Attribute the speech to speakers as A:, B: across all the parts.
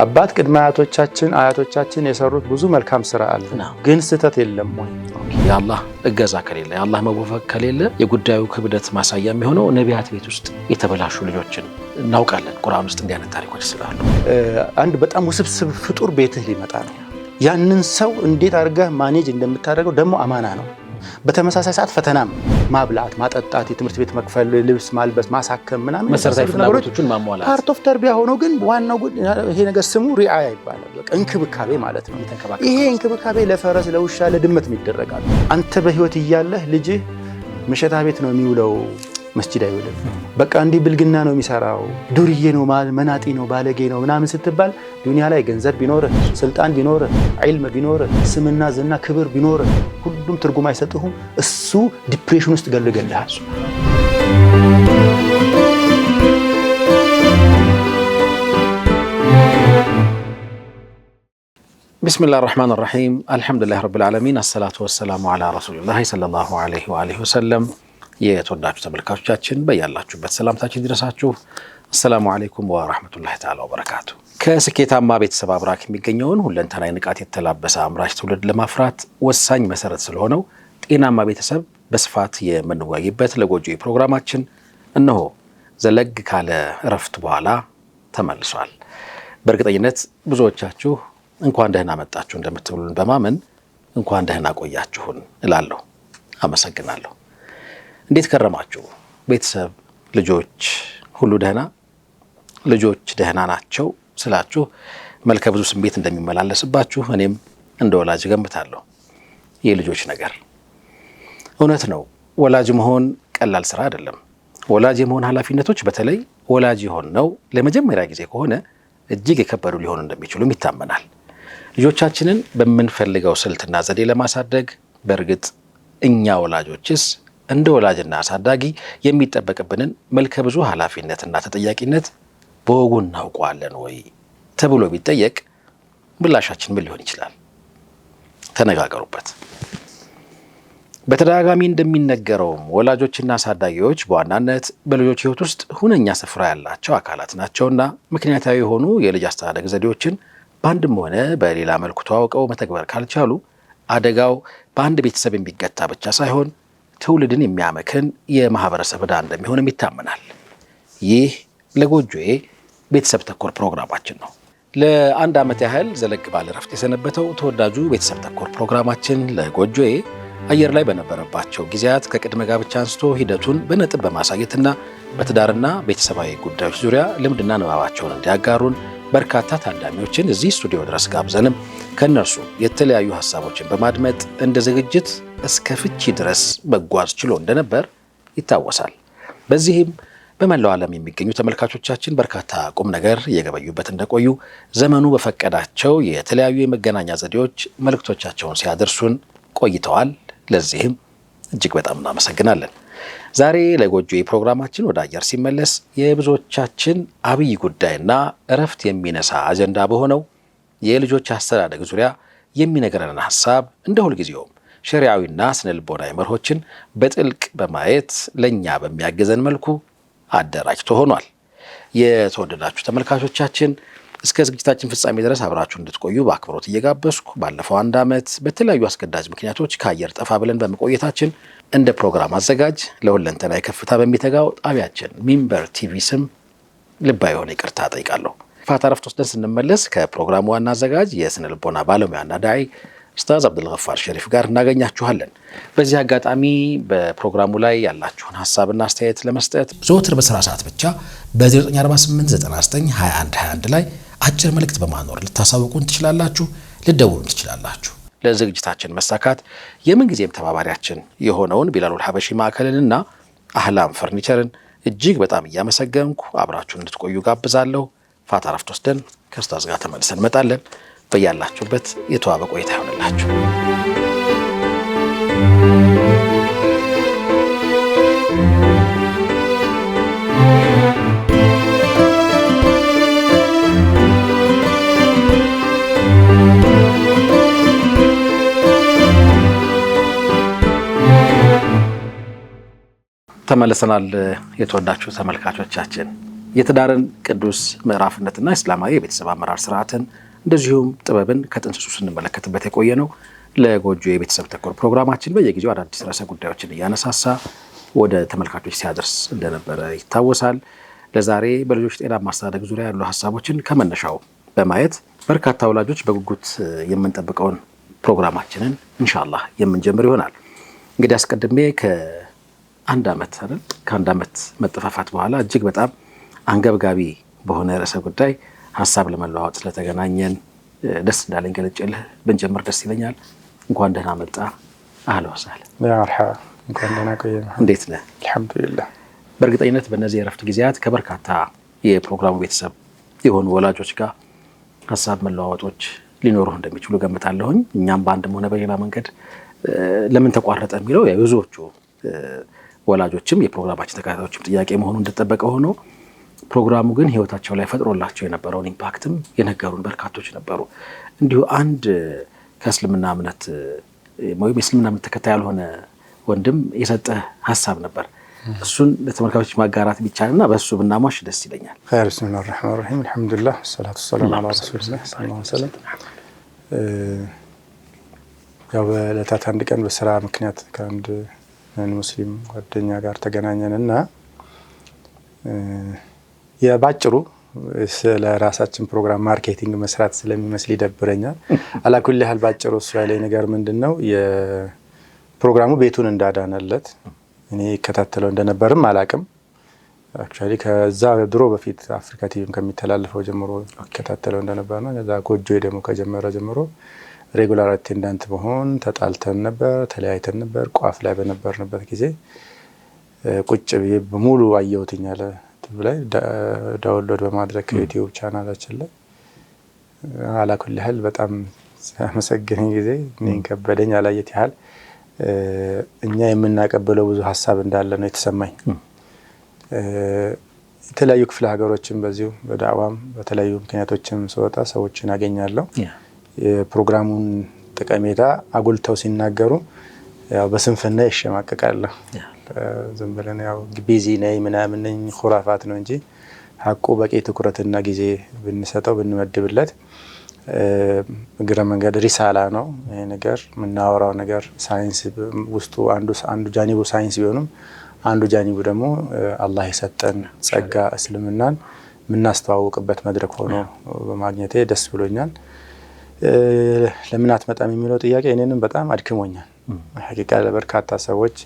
A: አባት ቅድመ አያቶቻችን የሰሩት ብዙ መልካም ስራ አለ፣ ግን ስተት የለም ወይ?
B: የአላህ እገዛ ከሌለ የአላህ መወፈቅ ከሌለ የጉዳዩ ክብደት ማሳያ የሚሆነው ነቢያት ቤት ውስጥ የተበላሹ ልጆችን እናውቃለን። ቁርአን ውስጥ እንዲህ አይነት ታሪኮች ስላሉ
A: አንድ በጣም ውስብስብ ፍጡር ቤትህ ሊመጣ ነው። ያንን ሰው እንዴት አድርገህ ማኔጅ እንደምታደርገው ደግሞ አማና ነው። በተመሳሳይ ሰዓት ፈተናም፣ ማብላት፣ ማጠጣት፣ የትምህርት ቤት መክፈል፣ ልብስ ማልበስ፣ ማሳከም ምናምን
B: መሰረታዊ ፍላጎቶችን ማሟላት
A: ፓርት ኦፍ ተርቢያ ሆኖ ግን ዋናው ይሄ ነገር ስሙ ሪአያ ይባላል። በቃ እንክብካቤ ማለት ነው። ይሄ እንክብካቤ ለፈረስ፣ ለውሻ፣ ለድመት ይደረጋል። አንተ በህይወት እያለህ ልጅህ መሸታ ቤት ነው የሚውለው፣ መስጂድ አይውልም። በቃ እንዲህ ብልግና ነው የሚሰራው፣ ዱርዬ ነው፣ መናጢ ነው፣ ባለጌ ነው ምናምን ስትባል ዱንያ ላይ ገንዘብ ቢኖርህ፣ ስልጣን ቢኖርህ፣ ዒልም ቢኖርህ፣ ስምና ዝና ክብር ቢኖርህ ሁሉም ትርጉም አይሰጥሁም። እሱ ዲፕሬሽን ውስጥ ገልገልሃል።
B: ቢስሚላሂር ረህማኒር ረሂም አልሐምዱሊላሂ ረቢል ዓለሚን አሰላቱ ወሰላሙ ዐላ ረሱሊላሂ ሰለላሁ ዐለይሂ ወአሊሂ ወሰለም። የተወዳጁ ተመልካቾቻችን በያላችሁበት ሰላምታችን ይድረሳችሁ። አሰላሙ አለይኩም ወራህመቱላሂ ተዓላ ወበረካቱ። ከስኬታማ ቤተሰብ አብራክ የሚገኘውን ሁለንተናዊ ንቃት የተላበሰ አምራች ትውልድ ለማፍራት ወሳኝ መሰረት ስለሆነው ጤናማ ቤተሰብ በስፋት የምንወያይበት ለጎጆ ፕሮግራማችን እነሆ ዘለግ ካለ እረፍት በኋላ ተመልሷል። በእርግጠኝነት ብዙዎቻችሁ እንኳን ደህና መጣችሁ እንደምትብሉን በማመን እንኳን ደህና ቆያችሁን እላለሁ። አመሰግናለሁ። እንዴት ከረማችሁ? ቤተሰብ፣ ልጆች ሁሉ ደህና? ልጆች ደህና ናቸው ስላችሁ መልከ ብዙ ስሜት እንደሚመላለስባችሁ እኔም እንደ ወላጅ ገምታለሁ። የልጆች ነገር እውነት ነው። ወላጅ መሆን ቀላል ስራ አይደለም። ወላጅ የመሆን ኃላፊነቶች በተለይ ወላጅ የሆነው ለመጀመሪያ ጊዜ ከሆነ እጅግ የከበዱ ሊሆኑ እንደሚችሉም ይታመናል። ልጆቻችንን በምንፈልገው ስልትና ዘዴ ለማሳደግ በእርግጥ እኛ ወላጆችስ እንደ ወላጅና አሳዳጊ የሚጠበቅብንን መልከ ብዙ ኃላፊነትና ተጠያቂነት በወጉ እናውቀዋለን ወይ ተብሎ ቢጠየቅ ምላሻችን ምን ሊሆን ይችላል? ተነጋገሩበት። በተደጋጋሚ እንደሚነገረውም ወላጆችና አሳዳጊዎች በዋናነት በልጆች ሕይወት ውስጥ ሁነኛ ስፍራ ያላቸው አካላት ናቸውና ምክንያታዊ የሆኑ የልጅ አስተዳደግ ዘዴዎችን በአንድም ሆነ በሌላ መልኩ ተዋውቀው መተግበር ካልቻሉ አደጋው በአንድ ቤተሰብ የሚገታ ብቻ ሳይሆን ትውልድን የሚያመክን የማህበረሰብ ዕዳ እንደሚሆንም ይታመናል። ይህ ለጎጆዬ ቤተሰብ ተኮር ፕሮግራማችን ነው። ለአንድ ዓመት ያህል ዘለግ ባለ ረፍት የሰነበተው ተወዳጁ ቤተሰብ ተኮር ፕሮግራማችን ለጎጆዬ አየር ላይ በነበረባቸው ጊዜያት ከቅድመ ጋብቻ አንስቶ ሂደቱን በነጥብ በማሳየትና በትዳርና ቤተሰባዊ ጉዳዮች ዙሪያ ልምድና ንባባቸውን እንዲያጋሩን በርካታ ታዳሚዎችን እዚህ ስቱዲዮ ድረስ ጋብዘንም ከነርሱ የተለያዩ ሀሳቦችን በማድመጥ እንደ ዝግጅት እስከ ፍቺ ድረስ መጓዝ ችሎ እንደነበር ይታወሳል። በዚህም በመላው ዓለም የሚገኙ ተመልካቾቻችን በርካታ ቁም ነገር እየገበዩበት እንደቆዩ ዘመኑ በፈቀዳቸው የተለያዩ የመገናኛ ዘዴዎች መልእክቶቻቸውን ሲያደርሱን ቆይተዋል። ለዚህም እጅግ በጣም እናመሰግናለን። ዛሬ ለጎጆ ፕሮግራማችን ወደ አየር ሲመለስ የብዙዎቻችን አብይ ጉዳይና እረፍት የሚነሳ አጀንዳ በሆነው የልጆች አስተዳደግ ዙሪያ የሚነገረንን ሀሳብ እንደ ሁልጊዜውም ሸሪዓዊና ስነልቦናዊ መርሆችን በጥልቅ በማየት ለእኛ በሚያገዘን መልኩ አደራጅቶ ሆኗል። የተወደዳችሁ ተመልካቾቻችን እስከ ዝግጅታችን ፍጻሜ ድረስ አብራችሁ እንድትቆዩ በአክብሮት እየጋበዝኩ ባለፈው አንድ ዓመት በተለያዩ አስገዳጅ ምክንያቶች ከአየር ጠፋ ብለን በመቆየታችን እንደ ፕሮግራም አዘጋጅ ለሁለንተናዊ ከፍታ በሚተጋው ጣቢያችን ሚንበር ቲቪ ስም ልባዊ የሆነ ይቅርታ ጠይቃለሁ። ፋታ ረፍት ወስደን ስንመለስ ከፕሮግራሙ ዋና አዘጋጅ የስነ ልቦና ባለሙያና ዳዒ ኡስታዝ አብዱልገፋር ሸሪፍ ጋር እናገኛችኋለን። በዚህ አጋጣሚ በፕሮግራሙ ላይ ያላችሁን ሀሳብና አስተያየት ለመስጠት ዘወትር በስራ ሰዓት ብቻ በ0948992121 ላይ አጭር መልእክት በማኖር ልታሳውቁን ትችላላችሁ፣ ልደውሉን ትችላላችሁ። ለዝግጅታችን መሳካት የምንጊዜም ተባባሪያችን የሆነውን ቢላሉል ሐበሺ ማዕከልንና አህላም ፈርኒቸርን እጅግ በጣም እያመሰገንኩ አብራችሁ እንድትቆዩ ጋብዛለሁ። ፋታ ረፍት ወስደን ከኡስታዝ ጋር ተመልሰን እንመጣለን። በያላችሁበት የተዋበ ቆይታ ይሆንላችሁ። ተመልሰናል። የተወዳችሁ ተመልካቾቻችን የትዳርን ቅዱስ ምዕራፍነትና እስላማዊ የቤተሰብ አመራር ስርዓትን እንደዚሁም ጥበብን ከጥንስሱ ስንመለከትበት የቆየ ነው። ለጎጆ የቤተሰብ ተኮር ፕሮግራማችን በየጊዜው አዳዲስ ርዕሰ ጉዳዮችን እያነሳሳ ወደ ተመልካቾች ሲያደርስ እንደነበረ ይታወሳል። ለዛሬ በልጆች ጤናማ አስተዳደግ ዙሪያ ያሉ ሀሳቦችን ከመነሻው በማየት በርካታ ወላጆች በጉጉት የምንጠብቀውን ፕሮግራማችንን ኢንሻአላህ የምንጀምር ይሆናል። እንግዲህ አስቀድሜ ከአንድ ዓመት መጠፋፋት በኋላ እጅግ በጣም አንገብጋቢ በሆነ ርዕሰ ጉዳይ ሀሳብ ለመለዋወጥ ስለተገናኘን ደስ እንዳለኝ ገልጬልህ ብንጀምር ደስ ይለኛል። እንኳን ደህና መጣ። አህለ ወሰህለን።
A: መርሐባ። እንኳን ደህና ቆየህ።
B: እንዴት ነህ?
A: አልሐምዱሊላህ።
B: በእርግጠኝነት በእነዚህ የእረፍት ጊዜያት ከበርካታ የፕሮግራሙ ቤተሰብ የሆኑ ወላጆች ጋር ሀሳብ መለዋወጦች ሊኖሩህ እንደሚችሉ ገምታለሁኝ። እኛም በአንድም ሆነ በሌላ መንገድ ለምን ተቋረጠ የሚለው የብዙዎቹ ወላጆችም የፕሮግራማችን ተከታታዮችም ጥያቄ መሆኑ እንደተጠበቀ ሆኖ ፕሮግራሙ ግን ህይወታቸው ላይ ፈጥሮላቸው የነበረውን ኢምፓክትም የነገሩን በርካቶች ነበሩ። እንዲሁ አንድ ከእስልምና እምነት ወይም የእስልምና እምነት ተከታይ ያልሆነ ወንድም የሰጠ ሀሳብ ነበር። እሱን ለተመልካቾች ማጋራት ቢቻልና በእሱ ብናሟሽ ደስ ይለኛል።
A: ኸይር። ቢስሚላሂር ረህማኒር ረሂም አልሐምዱሊላህ ወሰላቱ ወሰላሙ ዐላ ረሱሊላህ ሰለላሁ ዐለይሂ ወሰለም። ያው በዕለታት አንድ ቀን በስራ ምክንያት ከአንድ ሙስሊም ጓደኛ ጋር ተገናኘንና ባጭሩ ስለ ራሳችን ፕሮግራም ማርኬቲንግ መስራት ስለሚመስል ይደብረኛል። አላኩል ያህል ባጭሩ እሱ ያለኝ ነገር ምንድነው የፕሮግራሙ ቤቱን እንዳዳነለት እኔ ይከታተለው እንደነበርም አላቅም። አክቹአሊ ከዛ ድሮ በፊት አፍሪካ ቲቪም ከሚተላለፈው ጀምሮ ይከታተለው እንደነበር ነው። ከዛ ጎጆ ደግሞ ከጀመረ ጀምሮ ሬጉላር አቴንዳንት መሆን ተጣልተን ነበር፣ ተለያይተን ነበር። ቋፍ ላይ በነበርንበት ጊዜ ቁጭ ብዬ በሙሉ አየሁትኝ አለ ላይ ዳውንሎድ በማድረግ ከዩቲዩብ ቻናላችን ላይ አላኩል ያህል በጣም ሲያመሰግነኝ ጊዜ እኔን ከበደኝ። አላየት ያህል እኛ የምናቀበለው ብዙ ሀሳብ እንዳለ ነው የተሰማኝ። የተለያዩ ክፍለ ሀገሮችን በዚሁ በዳዕዋም በተለያዩ ምክንያቶችም ስወጣ ሰዎችን አገኛለሁ። የፕሮግራሙን ጠቀሜታ አጉልተው ሲናገሩ ያው በስንፍና ይሸማቀቃለሁ። ዝም ብለን ያው ቢዚ ነኝ ምናምን ነኝ ኹራፋት ነው እንጂ ሐቁ በቂ ትኩረትና ጊዜ ብንሰጠው ብንመድብለት እግረ መንገድ ሪሳላ ነው። ይሄ ነገር የምናወራው ነገር ሳይንስ ውስጡ አንዱ ጃኒቡ ሳይንስ ቢሆንም አንዱ ጃኒቡ ደግሞ አላህ የሰጠን ጸጋ እስልምናን የምናስተዋውቅበት መድረክ ሆኖ በማግኘቴ ደስ ብሎኛል። ለምን አትመጣም የሚለው ጥያቄ እኔንም በጣም አድክሞኛል። ሐቂቃ ለበርካታ ሰዎች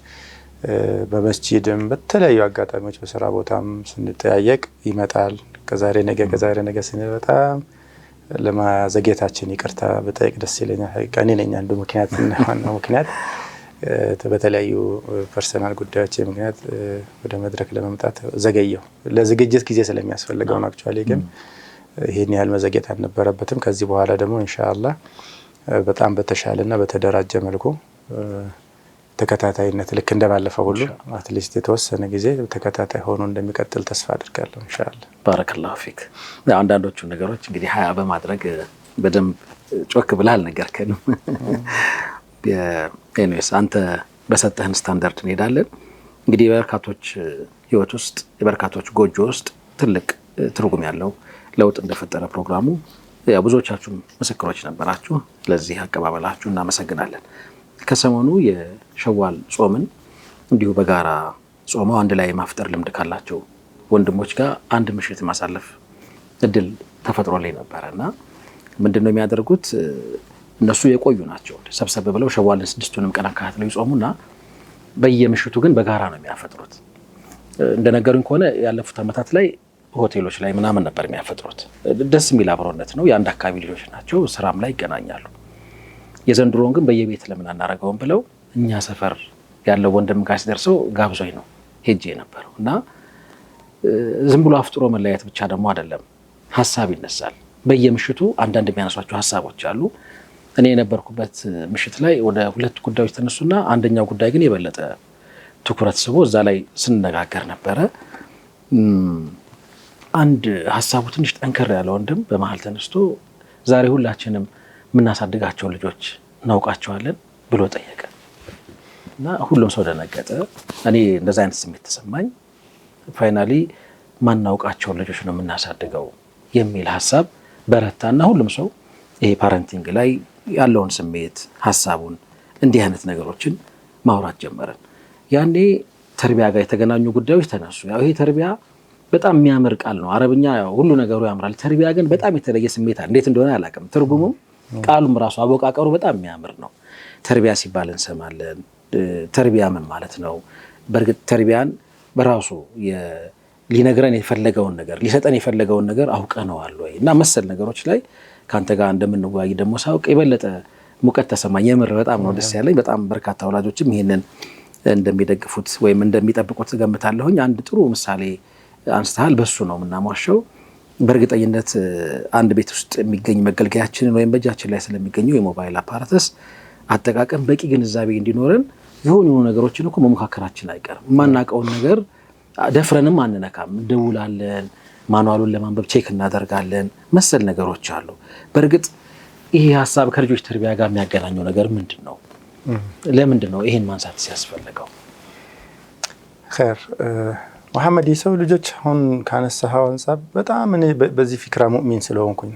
A: በመስጂድም በተለያዩ አጋጣሚዎች በስራ ቦታም ስንጠያየቅ ይመጣል። ከዛሬ ነገ ስንል በጣም ለማዘግየታችን ይቅርታ በጠይቅ ደስ ይለኛል። ሐቂቃ እኔ ነኝ አንዱ ምክንያት ነው ምክንያት በተለያዩ ፐርሰናል ጉዳዮች ምክንያት ወደ መድረክ ለመምጣት ዘገየው። ለዝግጅት ጊዜ ስለሚያስፈልገው ነው። አክቹአሊ ግን ይሄን ያህል መዘግየት አልነበረበትም። ከዚህ በኋላ ደግሞ ኢንሻአላህ በጣም በተሻለና በተደራጀ መልኩ ተከታታይነት ልክ እንደባለፈው ሁሉ አትሊስት የተወሰነ ጊዜ ተከታታይ ሆኖ እንደሚቀጥል ተስፋ አድርጋለሁ ኢንሻአላህ።
B: ባረከላሁ ፊክ። አንዳንዶቹ ነገሮች እንግዲህ ሀያ በማድረግ በደንብ ጮክ ብለህ አልነገርከንም። ኤኒዌይስ አንተ በሰጠህን ስታንዳርድ እንሄዳለን። እንግዲህ የበርካቶች ህይወት ውስጥ የበርካቶች ጎጆ ውስጥ ትልቅ ትርጉም ያለው ለውጥ እንደፈጠረ ፕሮግራሙ ያው ብዙዎቻችሁም ምስክሮች ነበራችሁ። ስለዚህ አቀባበላችሁ እናመሰግናለን። ከሰሞኑ የሸዋል ጾምን እንዲሁ በጋራ ጾመው አንድ ላይ ማፍጠር ልምድ ካላቸው ወንድሞች ጋር አንድ ምሽት ማሳለፍ እድል ተፈጥሮልኝ ነበረና ምንድነው የሚያደርጉት? እነሱ የቆዩ ናቸው። ሰብሰብ ብለው ሸዋልን 6ቱንም ቀን አካትለው ይጾሙና በየምሽቱ ግን በጋራ ነው የሚያፈጥሩት። እንደነገሩኝ ከሆነ ያለፉት ዓመታት ላይ ሆቴሎች ላይ ምናምን ነበር የሚያፈጥሩት። ደስ የሚል አብሮነት ነው። የአንድ አካባቢ ልጆች ናቸው። ስራም ላይ ይገናኛሉ። የዘንድሮን ግን በየቤት ለምን አናረገውም ብለው እኛ ሰፈር ያለው ወንድም ጋር ሲደርሰው ጋብዞኝ ነው ሄጄ የነበረው እና ዝም ብሎ አፍጥሮ መለያየት ብቻ ደግሞ አይደለም፣ ሀሳብ ይነሳል። በየምሽቱ አንዳንድ የሚያነሷቸው ሀሳቦች አሉ። እኔ የነበርኩበት ምሽት ላይ ወደ 2 ጉዳዮች ተነሱና አንደኛው ጉዳይ ግን የበለጠ ትኩረት ስቦ እዛ ላይ ስንነጋገር ነበረ። አንድ ሀሳቡ ትንሽ ጠንከር ያለ ወንድም በመሀል ተነስቶ ዛሬ ሁላችንም የምናሳድጋቸው ልጆች እናውቃቸዋለን ብሎ ጠየቀ እና ሁሉም ሰው ደነገጠ። እኔ እንደዛ አይነት ስሜት ተሰማኝ። ፋይናሊ ማናውቃቸው ልጆች ነው የምናሳድገው የሚል ሀሳብ በረታና ሁሉም ሰው ይሄ ፓረንቲንግ ላይ ያለውን ስሜት ሀሳቡን እንዲህ አይነት ነገሮችን ማውራት ጀመረን። ያኔ ተርቢያ ጋር የተገናኙ ጉዳዮች ተነሱ። ያው ይሄ ተርቢያ በጣም የሚያምር ቃል ነው። አረብኛ ሁሉ ነገሩ ያምራል። ተርቢያ ግን በጣም የተለየ ስሜት አለ። እንዴት እንደሆነ አላውቅም። ትርጉሙም ቃሉም ራሱ አወቃቀሩ በጣም የሚያምር ነው። ተርቢያ ሲባል እንሰማለን። ተርቢያ ምን ማለት ነው? በእርግጥ ተርቢያን በራሱ ሊነግረን የፈለገውን ነገር ሊሰጠን የፈለገውን ነገር አውቀነዋል ወይ እና መሰል ነገሮች ላይ ከአንተ ጋር እንደምንወያይ ደግሞ ሳውቅ የበለጠ ሙቀት ተሰማኝ። የምር በጣም ነው ደስ ያለኝ። በጣም በርካታ ወላጆችም ይሄንን እንደሚደግፉት ወይም እንደሚጠብቁት ገምታለሁኝ። አንድ ጥሩ ምሳሌ አንስተሃል። በሱ ነው የምናሟሸው። በእርግጠኝነት አንድ ቤት ውስጥ የሚገኝ መገልገያችንን ወይም በእጃችን ላይ ስለሚገኘው የሞባይል አፓራተስ አጠቃቀም በቂ ግንዛቤ እንዲኖረን የሆኑ ነገሮችን እኮ መሞካከራችን አይቀርም። የማናውቀውን ነገር ደፍረንም አንነካም። እንደውላለን፣ ማኑዋሉን ለማንበብ ቼክ እናደርጋለን። መሰል ነገሮች አሉ። በእርግጥ ይሄ ሀሳብ ከልጆች ተርቢያ ጋር የሚያገናኘው ነገር ምንድን ነው? ለምንድን ነው ይሄን ማንሳት ሲያስፈልገው? ኸይር
A: መሐመድ፣ የሰው ልጆች አሁን ካነሳኸው አንጻር በጣም እኔ በዚህ ፊክራ ሙእሚን ስለሆንኩኝ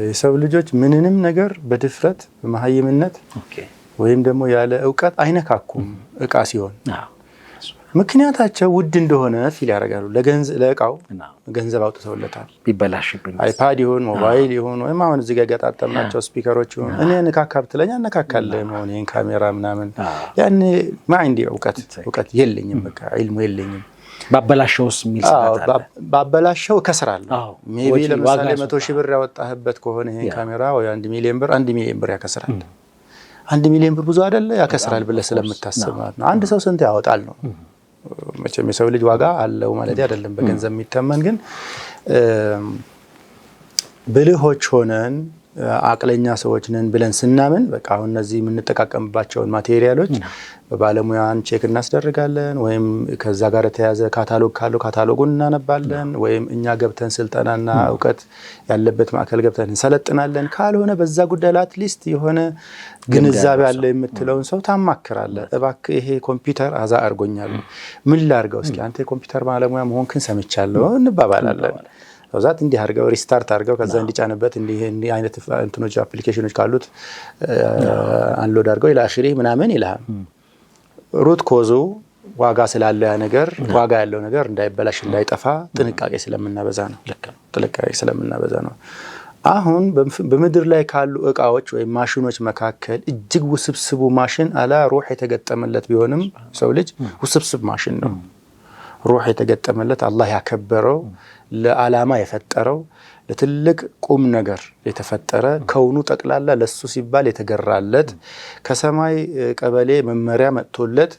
A: የሰው ልጆች ምንንም ነገር በድፍረት በመሀይምነት ወይም ደግሞ ያለ እውቀት አይነካኩም። እቃ ሲሆን ምክንያታቸው ውድ እንደሆነ ፊል ያደርጋሉ። ለእቃው ገንዘብ አውጥተውለታል።
B: ቢበላሽብኝ
A: አይፓድ ይሁን ሞባይል ይሁን ወይም አሁን እዚህ ጋር ገጣጠምናቸው ስፒከሮች ይሁን እኔ ንካካ ብትለኝ አነካካለን። ሆነ ይሄን ካሜራ ምናምን ያኔ ማይንዲ እውቀት የለኝም፣ በቃ ዒልሙ የለኝም።
B: ባበላሸውስ የሚል ስጋት አለ።
A: ባበላሸው እከስራለሁ። ሜቢ ለምሳሌ 100,000 ብር ያወጣህበት ከሆነ ይሄን ካሜራ ወይ 1 ሚሊዮን ብር ያከስራል። 1 ሚሊዮን ብር ብዙ አይደለ? ያከስራል ብለህ ስለምታስብ ማለት ነው። አንድ ሰው ስንት ያወጣል ነው። መቼም የሰው ልጅ ዋጋ አለው ማለት አይደለም በገንዘብ የሚተመን። ግን ብልሆች ሆነን አቅለኛ ሰዎች ነን ብለን ስናምን በቃ አሁን እነዚህ የምንጠቃቀምባቸውን ማቴሪያሎች በባለሙያን ቼክ እናስደርጋለን፣ ወይም ከዛ ጋር የተያዘ ካታሎግ ካለው ካታሎጉን እናነባለን፣ ወይም እኛ ገብተን ስልጠናና እውቀት ያለበት ማዕከል ገብተን እንሰለጥናለን። ካልሆነ በዛ ጉዳይ ላይ አትሊስት የሆነ ግንዛቤ አለ የምትለውን ሰው ታማክራለህ። እባክህ ይሄ ኮምፒውተር አዛ አድርጎኛል፣ ምን ላድርገው? እስኪ አንተ የኮምፒውተር ባለሙያ መሆንክን ሰምቻለሁ እንባባላለን። በዛት እንዲህ አድርገው ሪስታርት አድርገው ከዛ እንዲጫንበት እንዲህ አይነት እንትኖች አፕሊኬሽኖች ካሉት አንሎድ አድርገው ኢላሽሪ ምናምን ይልሃል። ሩት ኮዙ ዋጋ ስላለው ያ ነገር ዋጋ ያለው ነገር እንዳይበላሽ እንዳይጠፋ ጥንቃቄ ስለምናበዛ ነው። አሁን በምድር ላይ ካሉ እቃዎች ወይም ማሽኖች መካከል እጅግ ውስብስቡ ማሽን አላ ሩህ የተገጠመለት ቢሆንም ሰው ልጅ ውስብስብ ማሽን ነው። ሩህ የተገጠመለት አላህ ያከበረው ለዓላማ የፈጠረው ለትልቅ ቁም ነገር የተፈጠረ ከውኑ ጠቅላላ ለሱ ሲባል የተገራለት ከሰማይ ቀበሌ መመሪያ መጥቶለት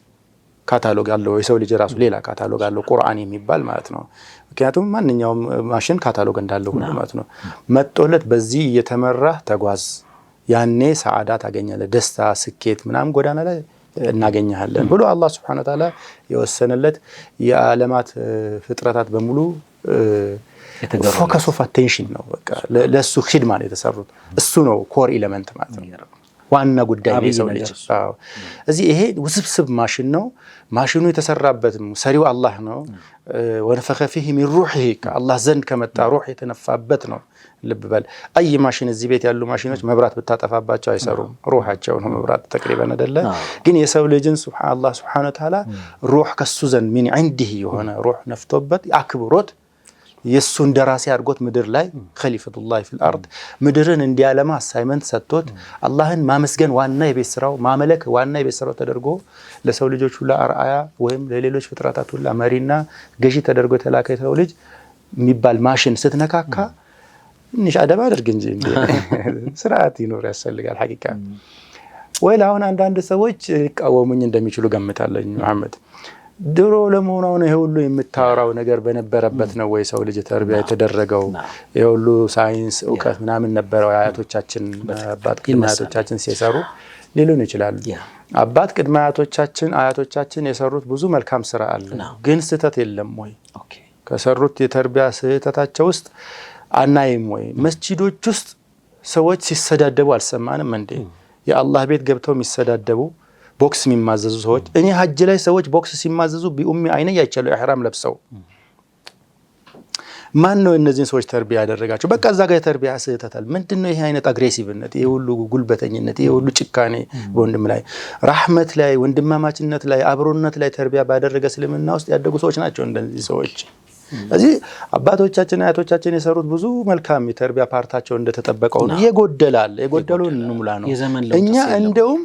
A: ካታሎግ አለው። የሰው ልጅ ራሱ ሌላ ካታሎግ አለው፣ ቁርአን የሚባል ማለት ነው። ምክንያቱም ማንኛውም ማሽን ካታሎግ እንዳለው ሁሉ ማለት ነው። መጥቶለት በዚህ እየተመራህ ተጓዝ፣ ያኔ ሰዓዳ ታገኛለህ፣ ደስታ፣ ስኬት ምናምን ጎዳና ላይ እናገኛለን ብሎ አላህ Subhanahu Wa Ta'ala የወሰነለት የዓለማት ፍጥረታት በሙሉ ፎከስ ኦፍ አቴንሽን ነው። በቃ ለሱ ኺድማ ነው የተሰሩት። እሱ ነው ኮር ኤሌመንት ማለት ነው፣ ዋና ጉዳይ ነው የሰው ልጅ። እዚህ ይሄ ውስብስብ ማሽን ነው። ማሽኑ የተሰራበት ሰሪው አላህ ነው። ወነፈኸ ፊህ ሚን ሩሂ ከአላህ ዘንድ ከመጣ ሩህ የተነፋበት ነው። ልብ በል አይ ማሽን እዚህ ቤት ያሉ ማሽኖች መብራት ብታጠፋባቸው አይሰሩም። ሩሃቸው ነው መብራት ተቅሪበን አይደለ? ግን የሰው ልጅን አላህ Subhanahu Wa Ta'ala ሩህ ከሱ ዘንድ ሚን عنده የሆነ ሩህ ነፍቶበት አክብሮት የሱ እንደራሴ አድርጎት ምድር ላይ ኸሊፈቱላህ ፊል አርድ ምድርን እንዲያለማ አሳይመንት ሰጥቶት አላህን ማመስገን ዋና የቤት ስራው ማመለክ ዋና የቤት ስራው ተደርጎ ለሰው ልጆች ሁሉ አርአያ ወይም ለሌሎች ፍጥረታት ሁሉ መሪና ገዢ ተደርጎ የተላከ ሰው ልጅ የሚባል ማሽን ስትነካካ ትንሽ አደብ አድርግ እንጂ ስርዓት ይኖር ያስፈልጋል። ሐቂቃ ወይ አሁን አንዳንድ ሰዎች ሊቃወሙኝ እንደሚችሉ ገምታለሁ። መሐመድ ድሮ ለመሆኑ ነው ይሄ ሁሉ የምታወራው ነገር በነበረበት ነው ወይ ሰው ልጅ ተርቢያ የተደረገው? ይሄ ሁሉ ሳይንስ እውቀት ምናምን ነበረው አያቶቻችን አባት ቅድመ አያቶቻችን ሲሰሩ ሊሉን ይችላሉ። አባት ቅድመ አያቶቻችን የሰሩት ብዙ መልካም ስራ አለ፣ ግን ስህተት የለም ወይ? ከሰሩት የተርቢያ ስህተታቸው ውስጥ አናይም ወይ? መስጂዶች ውስጥ ሰዎች ሲሰዳደቡ አልሰማንም እንዴ? የአላህ ቤት ገብተው የሚሰዳደቡ ቦክስ የሚማዘዙ ሰዎች፣ እኔ ሐጅ ላይ ሰዎች ቦክስ ሲማዘዙ ቢኡሚ አይነ ያይቻለው ኢህራም ለብሰው ማን ነው እነዚህን ሰዎች ተርቢያ ያደረጋቸው? በቃ እዛ ጋር የተርቢያ ስህተታል። ምንድነው ይሄ አይነት አግሬሲቭነት፣ ይሄ ሁሉ ጉልበተኝነት፣ ይሄ ሁሉ ጭካኔ በወንድም ላይ ረህመት ላይ ወንድማማችነት ላይ አብሮነት ላይ ተርቢያ ባደረገ እስልምና ውስጥ ያደጉ ሰዎች ናቸው እንደዚህ ሰዎች። እዚህ አባቶቻችን አያቶቻችን የሰሩት ብዙ መልካም የተርቢያ ፓርታቸው እንደተጠበቀው ነው። የጎደሉን እንሙላ ነው። እኛ እንደውም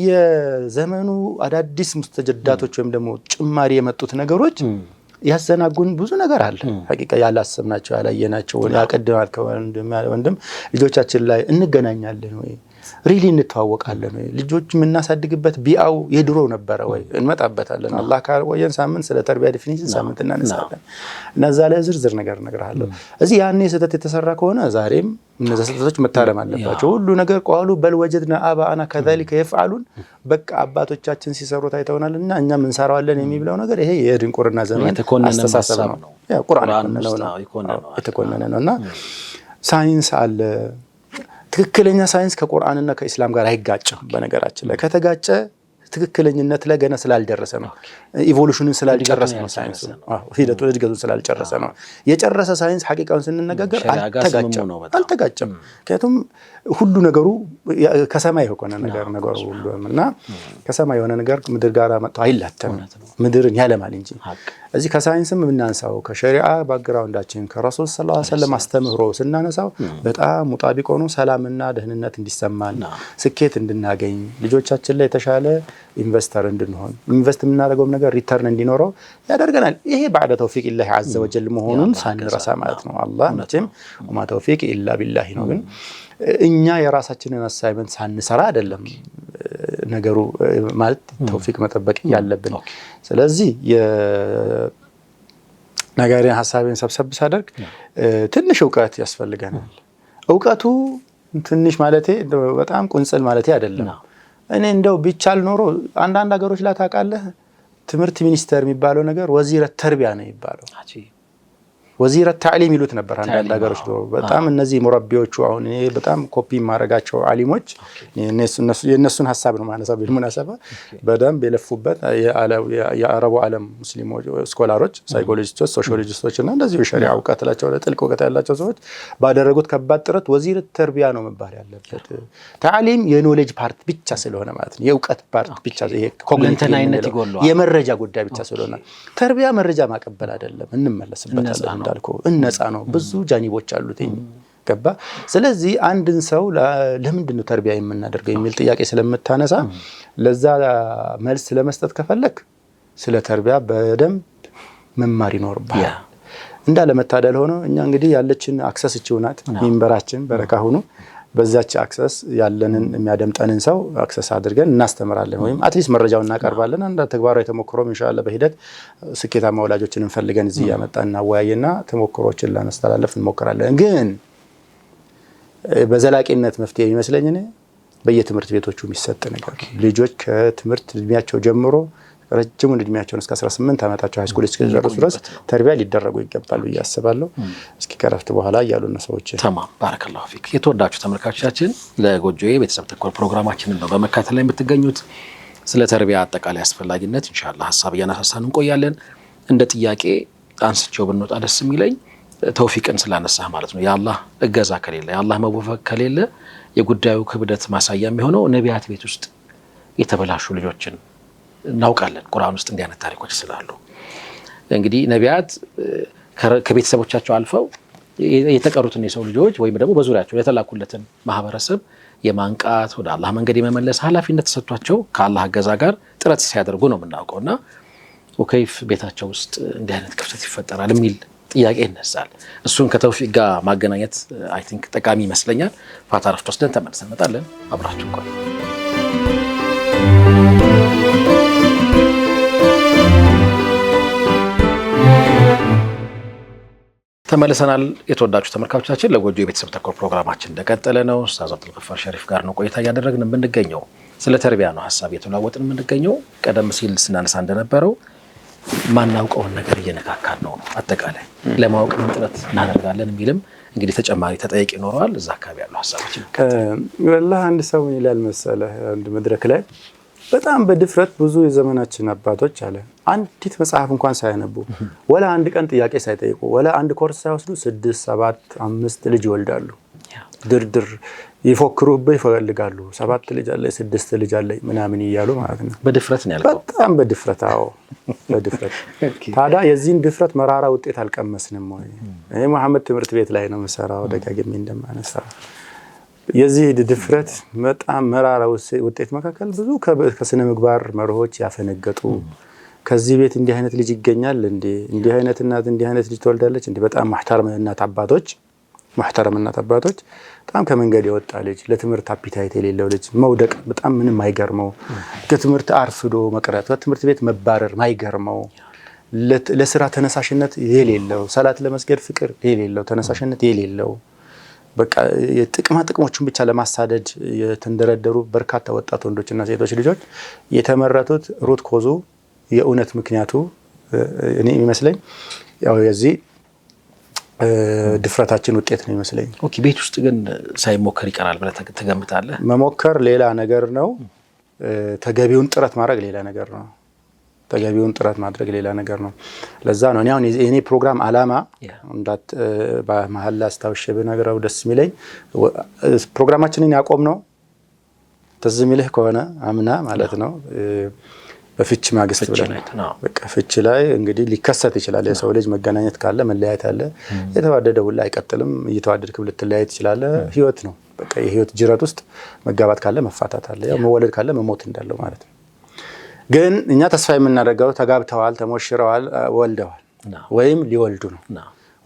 A: የዘመኑ አዳዲስ ሙስተጀዳቶች ወይም ደግሞ ጭማሪ የመጡት ነገሮች ያዘናጉን ብዙ ነገር አለ። ሐቂቃ ያላሰብናቸው ያላየናቸው ያቀድማል ከወንድም ልጆቻችን ላይ እንገናኛለን ወይ ሪሊ እንተዋወቃለን ወይ ልጆች የምናሳድግበት ቢአው የድሮ ነበረ ወይ እንመጣበታለን። አላህ ካወየን ሳምንት ስለ ተርቢያ ዲፊኒሽን ሳምንት እናነሳለን እና እዛ ላይ ዝርዝር ነገር እነግርሃለሁ። እዚህ ያኔ ስህተት የተሰራ ከሆነ ዛሬም እነዚህ ስህተቶች መታረም አለባቸው። ሁሉ ነገር ቃሉ በል ወጀድና አባአና ከذلك يفعلون በቃ አባቶቻችን ሲሰሩት አይተውናልና እኛም እንሰራዋለን የሚብለው ነገር ይሄ የድንቁርና ዘመን አስተሳሰብ ነው። ያ ቁርአን ነው የተኮነነ ነውና ሳይንስ አለ። ትክክለኛ ሳይንስ ከቁርአንና ከኢስላም ጋር አይጋጭም። በነገራችን ላይ ከተጋጨ ትክክለኛነት ላይ ገና ስላልደረሰ ነው። ኢቮሉሽኑን ስላልጨረሰ ነው። ሳይንስ ሂደቱ እድገቱን ስላልጨረሰ ነው። የጨረሰ ሳይንስ ሐቂቃውን ስንነጋገር አልተጋጨም። ምክንያቱም ሁሉ ነገሩ ከሰማይ የሆነ ነገሩ ሁሉና ከሰማይ የሆነ ነገር ምድር ጋር መጥቶ አይላተም። ምድርን ያለማል እንጂ እዚህ ከሳይንስም የምናንሳው ከሸሪዓ ባክግራውንዳችን ከረሱል ሰለላሁ ዐለይሂ ወሰለም አስተምህሮ ስናነሳው በጣም ሙጣቢቅ ሆኖ ሰላምና ደህንነት እንዲሰማን ስኬት እንድናገኝ ልጆቻችን ላይ የተሻለ ኢንቨስተር እንድንሆን ኢንቨስት የምናደርገው ነገር ሪተርን እንዲኖረው ያደርገናል። ይሄ ባዕደ ተውፊቅ ኢላሂ ዐዘ ወጀል መሆኑን ሳንረሳ ማለት ነው። አላህ መቼም ወማ ተውፊቅ ኢላ ቢላሂ ነው። ግን እኛ የራሳችንን አሳይመንት ሳንሰራ አይደለም ነገሩ ማለት ተውፊቅ መጠበቅ ያለብን። ስለዚህ የነገሬን ሐሳቤን ሰብሰብ ሳደርግ ትንሽ ዕውቀት ያስፈልገናል። ዕውቀቱ ትንሽ ማለቴ በጣም ቁንጽል ማለቴ አይደለም። እኔ እንደው ቢቻል ኖሮ አንዳንድ ሀገሮች ላይ ታውቃለህ ትምህርት ሚኒስተር የሚባለው ነገር ወዚረ ተርቢያ ነው የሚባለው። ወዚረ ተዕሊም ይሉት ነበር አንዳንድ ሀገሮች። በጣም እነዚህ ሙረቢዎቹ አሁን እኔ በጣም ኮፒ ማረጋቸው ዓሊሞች የነሱን ሐሳብ ነው ማነሳው بالمناسبه በደንብ የለፉበት የአረቡ ዓለም ሙስሊሞች ስኮላሮች ሳይኮሎጂስቶች ሶሺዮሎጂስቶች እና እንደዚህ የሸሪዓ ዕውቀት ያላቸው ጥልቅ ዕውቀት ያላቸው ሰዎች ባደረጉት ከባድ ጥረት ወዚረ ተርቢያ ነው መባል ያለበት። ተዕሊም የኖሌጅ ፓርት ብቻ ስለሆነ ማለት ነው የዕውቀት ፓርት ብቻ ይሄ ኮግኒቲቭ የመረጃ ጉዳይ ብቻ ስለሆነ ተርቢያ መረጃ ማቀበል አይደለም። እንመለስበታለን እንዳልኩ እነጻ ነው። ብዙ ጃኒቦች አሉት ገባ። ስለዚህ አንድን ሰው ለምንድን ነው ተርቢያ የምናደርገው የሚል ጥያቄ ስለምታነሳ ለዛ መልስ ለመስጠት ከፈለክ ስለ ተርቢያ በደንብ መማር ይኖርባል። እንዳለ መታደል ሆኖ እኛ እንግዲህ ያለችን አክሰስ እቺውናት ሚንበራችን በረካ ሆኖ በዛች አክሰስ ያለንን የሚያደምጠንን ሰው አክሰስ አድርገን እናስተምራለን ወይም አትሊስት መረጃውን እናቀርባለን። አንድ ተግባራዊ ተሞክሮም ኢንሻአላህ በሂደት ስኬታማ ወላጆችን እንፈልገን እዚህ ያመጣና ወያየና ተሞክሮችን ለማስተላለፍ እንሞክራለን። ግን በዘላቂነት መፍትሄ ይመስለኝ እኔ በየትምህርት ቤቶቹ የሚሰጥ ነገር ልጆች ከትምህርት እድሜያቸው ጀምሮ ረጅሙን እድሜያቸውን እስከ 18 ዓመታቸው ሃይስኩል እስከደረሱ ድረስ ተርቢያ ሊደረጉ ይገባል ብዬ አስባለሁ። እስኪ ከረፍት በኋላ ያሉና ሰዎች
B: ተማም ባረከላሁ ፊክ። የተወዳጁ ተመልካቾቻችን ለጎጆዬ ቤተሰብ ተኮር ፕሮግራማችንን ነው በመከታተል ላይ የምትገኙት። ስለ ተርቢያ አጠቃላይ አስፈላጊነት ኢንሻአላህ ሐሳብ እያነሳሳን እንቆያለን። እንደ ጥያቄ አንስቼው ብንወጣ ደስ የሚለኝ ተውፊቅን ስላነሳህ ማለት ነው። የአላህ እገዛ ከሌለ የአላህ መወፈቅ ከሌለ የጉዳዩ ክብደት ማሳያ የሚሆነው ነቢያት ቤት ውስጥ የተበላሹ ልጆችን እናውቃለን። ቁርአን ውስጥ እንዲህ አይነት ታሪኮች ስላሉ እንግዲህ ነቢያት ከቤተሰቦቻቸው አልፈው የተቀሩትን የሰው ልጆች ወይም ደግሞ በዙሪያቸው የተላኩለትን ማህበረሰብ የማንቃት ወደ አላህ መንገድ የመመለስ ኃላፊነት ተሰጥቷቸው ከአላህ እገዛ ጋር ጥረት ሲያደርጉ ነው የምናውቀውና ወከይፍ ቤታቸው ውስጥ እንዲህ አይነት ክፍተት ይፈጠራል የሚል ጥያቄ ይነሳል። እሱን ከተውፊቅ ጋር ማገናኘት አይ ቲንክ ጠቃሚ ይመስለኛል። ፋታ ረፍት ወስደን ተመልሰን እንመጣለን። አብራችሁ ቆዩ። ተመልሰናል። የተወዳጁ ተመልካቾቻችን ለጎጆ የቤተሰብ ተኮር ፕሮግራማችን እንደቀጠለ ነው። ኡስታዝ አብዱልገፋር ሸሪፍ ጋር ነው ቆይታ እያደረግን የምንገኘው። ስለ ተርቢያ ነው ሐሳብ እየተለዋወጥን የምንገኘው። ቀደም ሲል ስናነሳ እንደነበረው ማናውቀውን ነገር እየነካካን ነው። አጠቃላይ ለማወቅ ጥረት እናደርጋለን የሚልም እንግዲህ ተጨማሪ ተጠያቂ ይኖረዋል። እዛ አካባቢ ያለው ሐሳባችን
A: ወላሂ አንድ ሰው ምን ይላል መሰለህ አንድ መድረክ ላይ በጣም በድፍረት ብዙ የዘመናችን አባቶች አለ አንዲት መጽሐፍ እንኳን ሳያነቡ ወላ አንድ ቀን ጥያቄ ሳይጠይቁ ወላ አንድ ኮርስ ሳይወስዱ 6 7 5 ልጅ ይወልዳሉ። ድርድር ይፎክሩብህ ይፈልጋሉ። 7 ልጅ አለ 6 ልጅ አለ ምናምን ይያሉ ማለት ነው።
B: በድፍረት ነው ያልከው?
A: በጣም በድፍረት። አዎ በድፍረት። ታዲያ የዚህን ድፍረት መራራ ውጤት አልቀመስንም ወይ? እኔ መሐመድ ትምህርት ቤት ላይ ነው የምሰራው፣ ደጋግሜ እንደማነሳው የዚህ ድፍረት በጣም መራራ ውጤት መካከል ብዙ ከስነ ምግባር መርሆች ያፈነገጡ ከዚህ ቤት እንዲህ አይነት ልጅ ይገኛል እንዴ? እንዲህ አይነት እናት እንዲህ አይነት ልጅ ትወልዳለች እንዴ? በጣም ማህተረም እናት አባቶች በጣም ከመንገድ የወጣ ልጅ፣ ለትምህርት አፒታይት የሌለው ልጅ መውደቅ በጣም ምንም ማይገርመው፣ ከትምህርት አርፍዶ መቅረት፣ በትምህርት ቤት መባረር ማይገርመው፣ ለስራ ተነሳሽነት የሌለው፣ ሰላት ለመስገድ ፍቅር የሌለው፣ ተነሳሽነት የሌለው፣ በቃ ጥቅሞችን ብቻ ለማሳደድ የተንደረደሩ በርካታ ወጣት ወንዶችና ሴቶች ልጆች የተመረቱት ሩት ኮዙ የእውነት ምክንያቱ እኔ የሚመስለኝ ያው የዚህ ድፍረታችን ውጤት ነው ይመስለኝ።
B: ኦኬ፣ ቤት ውስጥ ግን ሳይሞከር ይቀራል ብለህ ትገምታለህ?
A: መሞከር ሌላ ነገር ነው፣ ተገቢውን ጥረት ማድረግ ሌላ ነገር ነው። ለዛ ነው እኔ አሁን የኔ ፕሮግራም አላማ እንዳት በመሐላ አስታውሼ በነገራው ደስ የሚለኝ ፕሮግራማችንን ያቆም ነው ትዝ የሚልህ ከሆነ አምና ማለት ነው በፍች ማግስት ብለን በቃ ፍች ላይ እንግዲህ ሊከሰት ይችላል። የሰው ልጅ መገናኘት ካለ መለያየት አለ። የተዋደደ ሁሉ አይቀጥልም። እየተዋደድክ ልትለያይ ትችላለህ። ህይወት ነው በቃ የህይወት ጅረት ውስጥ መጋባት ካለ መፋታት አለ። ያው መወለድ ካለ መሞት እንዳለው ማለት ነው። ግን እኛ ተስፋ የምናደርገው ተጋብተዋል፣ ተሞሽረዋል፣ ወልደዋል ወይም ሊወልዱ ነው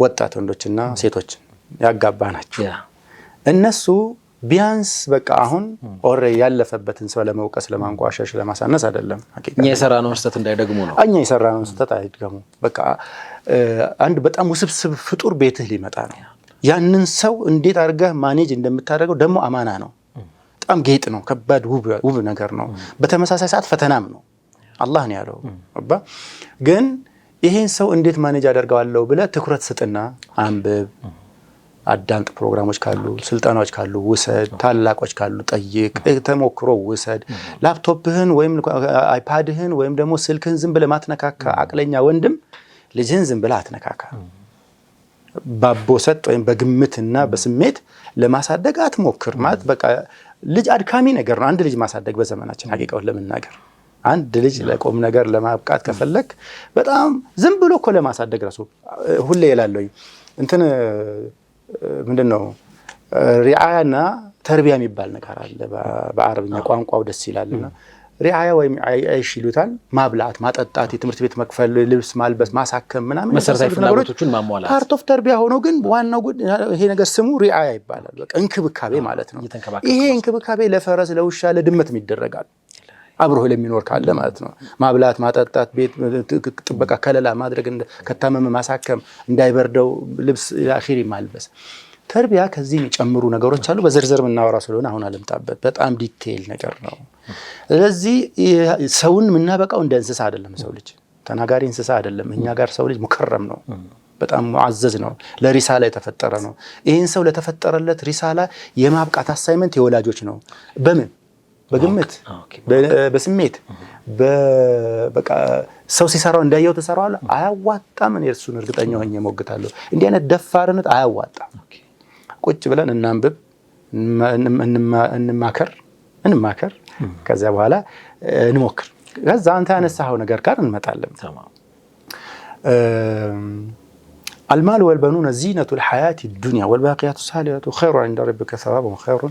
A: ወጣት ወንዶችና ሴቶች ያጋባናቸው እነሱ ቢያንስ በቃ አሁን ኦሬ ያለፈበትን ሰው ለመውቀስ ለማንቋሸሽ ለማሳነስ አይደለም።
B: እኛ የሰራነው ስህተት እንዳይደግሙ ነው።
A: እኛ የሰራነው ስህተት አይደግሙ። በቃ አንድ በጣም ውስብስብ ፍጡር ቤትህ ሊመጣ ነው። ያንን ሰው እንዴት አድርገህ ማኔጅ እንደምታደርገው ደግሞ አማና ነው። በጣም ጌጥ ነው። ከባድ ውብ ነገር ነው። በተመሳሳይ ሰዓት ፈተናም ነው። አላህ ነው ያለው። ግን ይሄን ሰው እንዴት ማኔጅ አደርገዋለሁ ብለህ ትኩረት ስጥና አንብብ፣ አዳምጥ። ፕሮግራሞች ካሉ ስልጠናዎች ካሉ ውሰድ፣ ታላቆች ካሉ ጠይቅ፣ ተሞክሮ ውሰድ። ላፕቶፕህን ወይም አይፓድህን ወይም ደግሞ ስልክህን ዝም ብለህ ማትነካካ አቅለኛ ወንድም ልጅህን ዝም ብለህ አትነካካ። ባቦ ሰጥ ወይም በግምትና በስሜት ለማሳደግ አትሞክር። ማለት በቃ ልጅ አድካሚ ነገር ነው። አንድ ልጅ ማሳደግ በዘመናችን ሀቂቃውን ለመናገር አንድ ልጅ ለቆም ነገር ለማብቃት ከፈለክ በጣም ዝም ብሎ እኮ ለማሳደግ ራሱ ሁሌ ይላለኝ እንትን ምንድነው ሪዓያና ተርቢያ የሚባል ነገር አለ በአረብኛ ቋንቋው ደስ ይላልና ሪዓያ ወይም አይሽ ይሉታል። ማብላት፣ ማጠጣት፣ የትምህርት ቤት መክፈል፣ ልብስ ማልበስ፣ ማሳከም ምናምን
B: መሰረታዊ ፍላጎቶችን ማሟላት
A: ፓርት ኦፍ ተርቢያ ሆኖ ግን ዋናው ይሄ ነገር ስሙ ሪዓያ ይባላል። በቃ እንክብካቤ ማለት ነው። ይሄ እንክብካቤ ለፈረስ፣ ለውሻ፣ ለድመት ይደረጋል አብሮ ለሚኖር ካለ ማለት ነው። ማብላት፣ ማጠጣት፣ ቤት ጥበቃ፣ ከለላ ማድረግ፣ ከታመመ ማሳከም፣ እንዳይበርደው ልብስ አኺሪ ማልበስ። ተርቢያ ከዚህ የሚጨምሩ ነገሮች አሉ። በዝርዝር የምናወራ ስለሆነ አሁን አልምጣበት። በጣም ዲቴይል ነገር ነው። ስለዚህ ሰውን የምናበቃው እንደ እንስሳ አይደለም። ሰው ልጅ ተናጋሪ እንስሳ አይደለም። እኛ ጋር ሰው ልጅ ሙከረም ነው። በጣም ሙዓዘዝ ነው። ለሪሳላ የተፈጠረ ነው። ይህን ሰው ለተፈጠረለት ሪሳላ የማብቃት አሳይመንት የወላጆች ነው። በምን በግምት በስሜት በቃ ሰው ሲሰራው እንዳየው ተሰራዋል አያዋጣም። እኔ እርሱን እርግጠኛ ሆኜ ሞግታለሁ። እንዲህ አይነት ደፋርነት አያዋጣም። ቁጭ ብለን እናንብብ፣ እንማከር፣ ከዛ በኋላ እንሞክር። ከዛ አንተ ያነሳኸው ነገር ጋር እንመጣለን። المال والبنون زينة الحياة الدنيا والباقيات الصالحات خير عند ربك ثوابا وخير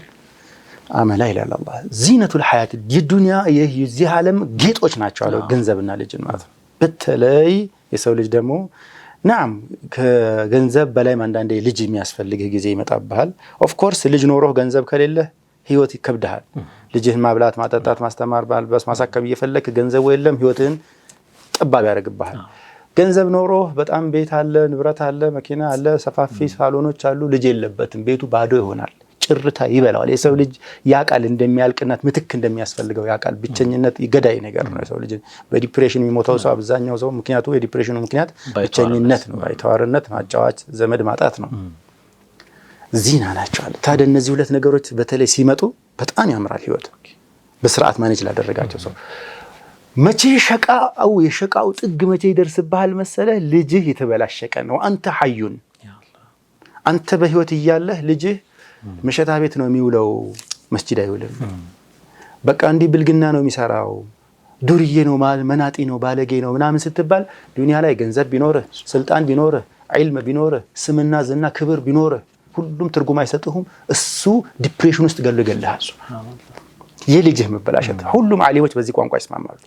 A: አመላ ይላል አላህ። ዚነቱል ሐያት የዱንያ የዚህ ዓለም ጌጦች ናቸው አለው ገንዘብና ልጅን ማለት ነው። በተለይ የሰው ልጅ ደግሞ ናም ከገንዘብ በላይ አንዳንዴ ልጅ የሚያስፈልግህ ጊዜ ይመጣብሃል። ኦፍ ኮርስ ልጅ ኖሮህ ገንዘብ ከሌለ ህይወት ይከብድሃል። ልጅህን ማብላት፣ ማጠጣት፣ ማስተማር፣ ማልበስ፣ ማሳከም እየፈለክ ገንዘቡ የለም ህይወትህን ጠባብ ያደርግብሃል። ገንዘብ ኖሮህ በጣም ቤት አለ፣ ንብረት አለ፣ መኪና አለ፣ ሰፋፊ ሳሎኖች አሉ፣ ልጅ የለበትም፣ ቤቱ ባዶ ይሆናል። ጭርታ ይበላዋል። የሰው ልጅ ያቃል እንደሚያልቅነት ምትክ እንደሚያስፈልገው ያቃል። ብቸኝነት ገዳይ ነገር ነው። የሰው ልጅ በዲፕሬሽን የሚሞተው ሰው አብዛኛው ሰው ምክንያቱ የዲፕሬሽኑ ምክንያት ብቸኝነት ነው፣ ባይተዋርነት፣ ማጫዋች፣ ዘመድ ማጣት ነው። ዚና ናቸው አለ። ታዲያ እነዚህ ሁለት ነገሮች በተለይ ሲመጡ በጣም ያምራል ህይወት። በስርዓት ማኔጅ ላደረጋቸው ሰው መቼ ሸቃው የሸቃው ጥግ መቼ ይደርስብሃል መሰለህ? ልጅህ የተበላሸቀ ነው። አንተ ሐዩን አንተ በህይወት እያለህ ልጅህ መሸታ ቤት ነው የሚውለው፣ መስጂድ አይውልም። በቃ እንዲህ ብልግና ነው የሚሰራው፣ ዱርዬ ነው፣ መናጢ ነው፣ ባለጌ ነው ምናምን ስትባል ዱንያ ላይ ገንዘብ ቢኖርህ ስልጣን ቢኖርህ ዒልም ቢኖርህ ስምና ዝና ክብር ቢኖርህ ሁሉም ትርጉም አይሰጥሁም። እሱ ዲፕሬሽን ውስጥ ገለገልሃል። የልጅህ መበላሸት ሁሉም ዓሊሞች በዚህ ቋንቋ ይስማማሉ።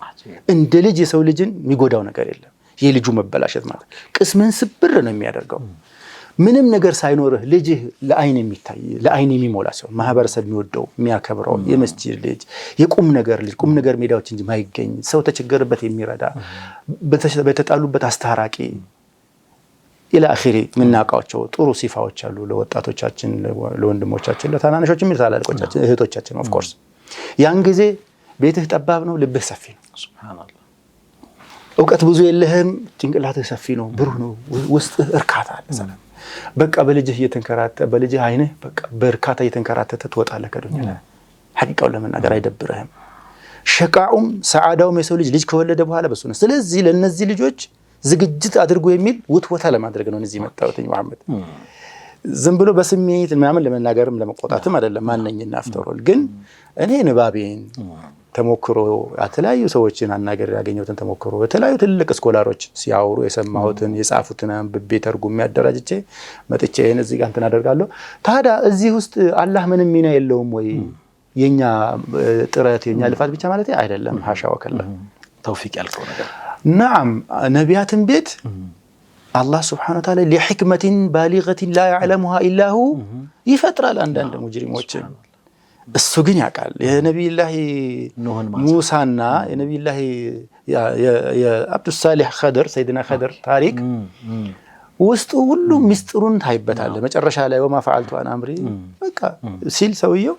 A: እንደ ልጅ የሰው ልጅን የሚጎዳው ነገር የለም። የልጁ መበላሸት ማለት ቅስምን ስብር ነው የሚያደርገው። ምንም ነገር ሳይኖርህ ልጅህ ለአይን የሚታይ ለአይን የሚሞላ ሲሆን ማህበረሰብ የሚወደው የሚያከብረው የመስጂድ ልጅ የቁም ነገር ልጅ ቁም ነገር ሜዳዎች እንጂ ማይገኝ ሰው ተቸገረበት የሚረዳ በተጣሉበት አስታራቂ ኢላ አኺሪ ምናቃቸው ጥሩ ሲፋዎች አሉ ለወጣቶቻችን ለወንድሞቻችን ለታናናሾችም ለታላላቆቻችን እህቶቻችን ኦፍ ኮርስ ያን ጊዜ ቤትህ ጠባብ ነው ልብህ ሰፊ ነው። ሱብሃንአላህ እውቀት ብዙ የለህም ጭንቅላትህ ሰፊ ነው ብሩህ ነው ውስጥህ እርካታ አለ ሰላም በቃ በልጅህ እየተንከራተተ በልጅህ አይንህ በቃ በርካታ እየተንከራተተ ትወጣለህ ከዱንያ ላይ ሐቂቃውን ለመናገር አይደብርህም። ሸቃኡም ሰዓዳውም የሰው ልጅ ከወለደ በኋላ በሱ ነው። ስለዚህ ለነዚህ ልጆች ዝግጅት አድርጎ የሚል ውትወታ ለማድረግ ነው እዚህ መጣሁት መሐመድ። ዝም ብሎ በስሜት ምናምን ለመናገርም ለመቆጣትም አይደለም። ማንነኝና አፍተሮል ግን እኔ ንባቤን ተሞክሮ የተለያዩ ሰዎችን አናገር ያገኘሁትን ተሞክሮ የተለያዩ ትልቅ ስኮላሮች ሲያወሩ የሰማሁትን የጻፉትን አንብቤ ተርጉም ያደራጅቼ መጥቼ እዚህ ጋር እንትን አደርጋለሁ። ታዲያ እዚህ ውስጥ አላህ ምንም ሚና የለውም ወይ? የኛ ጥረት የኛ ልፋት ብቻ ማለት አይደለም። ሐሻ ወከላ
B: ተውፊቅ ያልከው ነገር
A: نعم ነቢያትን ቤት አላህ Subhanahu Wa Ta'ala لحكمة بالغة لا يعلمها إلا هو ይፈጥራል አንዳንድ ሙጅሪሞችን። እሱ ግን ያውቃል። የነብዩላህ ሙሳና የነብዩላህ የአብዱ ሳሊህ ኸድር ሰይድና ኸድር ታሪክ ውስጡ ሁሉ ሚስጥሩን ታይበታል። መጨረሻ ላይ ወማ ፈዓልቱ አን አምሪ በቃ ሲል ሰውየው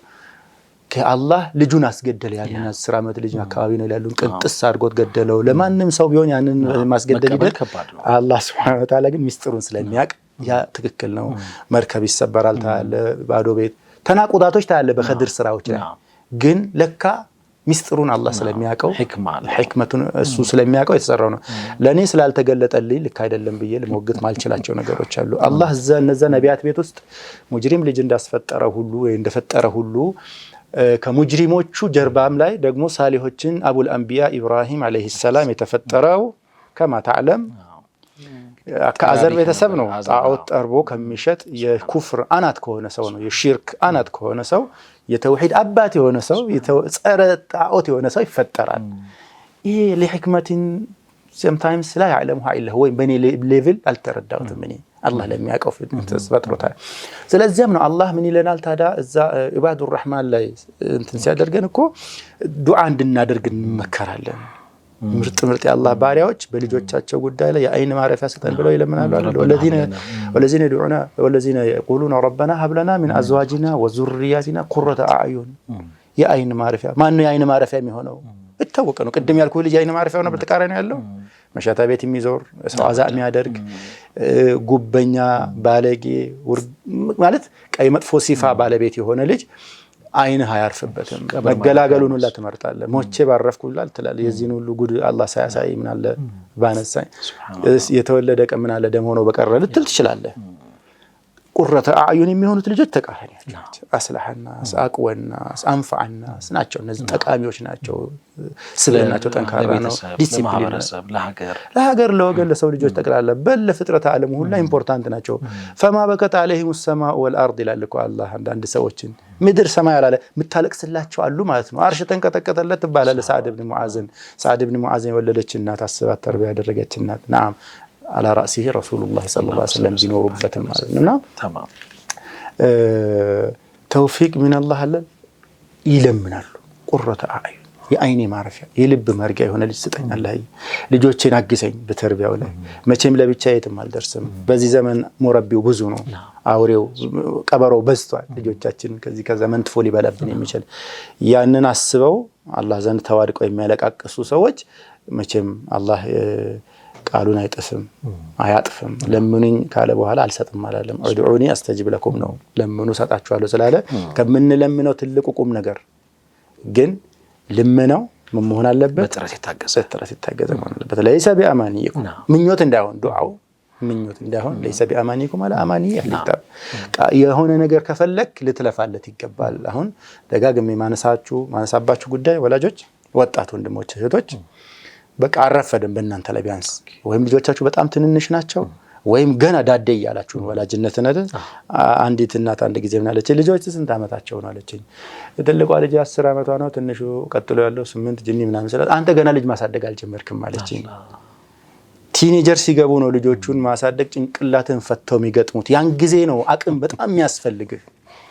A: ከአላህ ልጁን አስገደለ። ያንን 10 ዓመት ልጅ አካባቢ ነው ያሉን ቅጥስ አድርጎት ገደለው። ለማንም ሰው ቢሆን ያንን ማስገደል ይደል አላህ Subhanahu Wa Ta'ala ግን ሚስጥሩን ስለሚያውቅ ያ ትክክል ነው። መርከብ ይሰበራል ታለ ባዶ ቤት ተናቁዳቶች ታለ በኸድር ስራዎች ላይ ግን ለካ ሚስጥሩን አላህ ስለሚያውቀው ህክመቱን እሱ ስለሚያውቀው የተሰራው ነው። ለኔ ስላልተገለጠልኝ ልክ አይደለም ብዬ ለሞግት ማልችላቸው ነገሮች አሉ። አላህ እነዛ ነቢያት ቤት ውስጥ ሙጅሪም ልጅ እንዳስፈጠረ ሁሉ ወይ እንደፈጠረ ሁሉ ከሙጅሪሞቹ ጀርባም ላይ ደግሞ ሳሊሆችን አቡል አንቢያ ኢብራሂም አለይሂ ሰላም የተፈጠረው ከማ ተዓለም ከአዘር ቤተሰብ ነው። ጣዖት ጠርቦ ከሚሸጥ የኩፍር አናት ከሆነ ሰው ነው የሽርክ አናት ከሆነ ሰው የተውሂድ አባት የሆነ ሰው ጸረ ጣዖት የሆነ ሰው ይፈጠራል። ይሄ ለህክመቲን sometimes لا يعلمها الا هو በኔ ሌቭል አልተረዳውትም እኔ አላህ ለሚያውቀው ተፈጥሮታል። ስለዚህም ነው አላህ ምን ይለናል ታዳ እዛ ኢባዱ الرحمن ላይ እንትን ሲያደርገን እኮ ዱዓ እንድናደርግ እንመከራለን። ምርጥ የአላህ ባሪያዎች በልጆቻቸው ጉዳይ ላይ የአይን ማረፊያ ሰጠን ብለው ይለምናሉ አይደል? والذين يدعون والذين يقولون ربنا هب لنا من ازواجنا وذرياتنا قرة اعين የአይን ማረፊያ ማን ነው የአይን ማረፊያ የሚሆነው? እታወቀ ነው። ቅድም ያልኩህ ልጅ የአይን ማረፊያው ነው በተቃራኒ ያለው መሻታ ቤት የሚዞር ሰው አዛ የሚያደርግ ጉበኛ ባለጌ ማለት ቀይ መጥፎ ሲፋ ባለቤት የሆነ ልጅ አይን አያርፍበትም። መገላገሉን ሁላ ትመርጣለህ። ሞቼ ባረፍኩላል ትላለህ። የዚህን ሁሉ ጉድ አላህ ሳያሳይ ምን አለ ባነሳኝ የተወለደ ቀን ምን አለ ደም ሆኖ በቀረ ልትል ትችላለህ። ቁረተ አዕዩን የሚሆኑት ልጆች ተቃራኒ ናቸው። አስላህና አቅወና አንፈዓና ናቸው። እነዚህ ጠቃሚዎች ናቸው። ስለናቸው ጠንካራ ነው። ዲሲፕሊን ለሀገር ለወገን ለሰው ልጆች ተቀላለ በለ ፍጥረት ዓለም ሁሉ ኢምፖርታንት ናቸው። فما بكت عليهم السماء والارض ይላልኩ አላህ አንዳንድ ሰዎችን ምድር ሰማይ ያላለ ምታለቅስላቸው አሉ ማለት ነው። አርሽ ተንቀጠቀጠለት ይባላል። ሰዓድ ኢብኑ ሙዓዝን የወለደች እናት አስባት ተርቢያ ያደረገች እናት نعم على رأسه رسول الله صلى الله عليه وسلم بنوربته مالنا تمام توفيق من الله አለ ይለምናሉ። ቁረተ አዕዩን የአይኔ ማረፊያ የልብ መርጊያ የሆነ ልጅ ስጠኝ አላህ ልጆቼን አግዘኝ በተርቢያው ላይ መቼም ለብቻዬ የትም አልደርስም። በዚህ ዘመን ሙረቢው ብዙ ነው። አውሬው ቀበሮው በዝቷል። ልጆቻችን ከዚህ ከዘመን ትፎ ሊበላብን የሚችል ያንን አስበው አላህ ዘንድ ተዋድቀው የሚያለቃቅሱ ሰዎች መቼም አላህ ቃሉን አይጥፍም አያጥፍም። ለምኑኝ ካለ በኋላ አልሰጥም አላለም። ኡድዑኒ አስተጅብ ለኩም ነው። ለምኑ ሰጣችኋለሁ ስላለ ከምንለምነው ትልቁ ቁም ነገር ግን ልመናው ምን መሆን አለበት?
B: በጥረት
A: የታገዘ መሆን አለበት። ለይሰ ቢአማኒይኩም ምኞት እንዳይሆን ዱዓው ምኞት እንዳይሆን ለይሰ ቢአማኒይኩም አለ አማኒ ያህልታብ የሆነ ነገር ከፈለክ ልትለፋለት ይገባል። አሁን ደጋግሜ ማነሳባችሁ ጉዳይ ወላጆች፣ ወጣት ወንድሞች እህቶች በቃ አረፈደም በእናንተ ላይ ቢያንስ ወይም ልጆቻችሁ በጣም ትንንሽ ናቸው ወይም ገና ዳዴ ያላችሁ ወላጅነትን አይደል። አንዲት እናት አንድ ጊዜ ምን አለች? ልጆች ስንት አመታቸው ነው አለችኝ። ትልቋ ልጅ 10 አመቷ ነው፣ ትንሹ ቀጥሎ ያለው 8 ጅኒ ምናምን ስላት አንተ ገና ልጅ ማሳደግ አልጀመርክም አለችኝ። ቲኔጀር ሲገቡ ነው ልጆቹን ማሳደግ ጭንቅላትን ፈተው የሚገጥሙት። ያን ጊዜ ነው አቅም በጣም የሚያስፈልግህ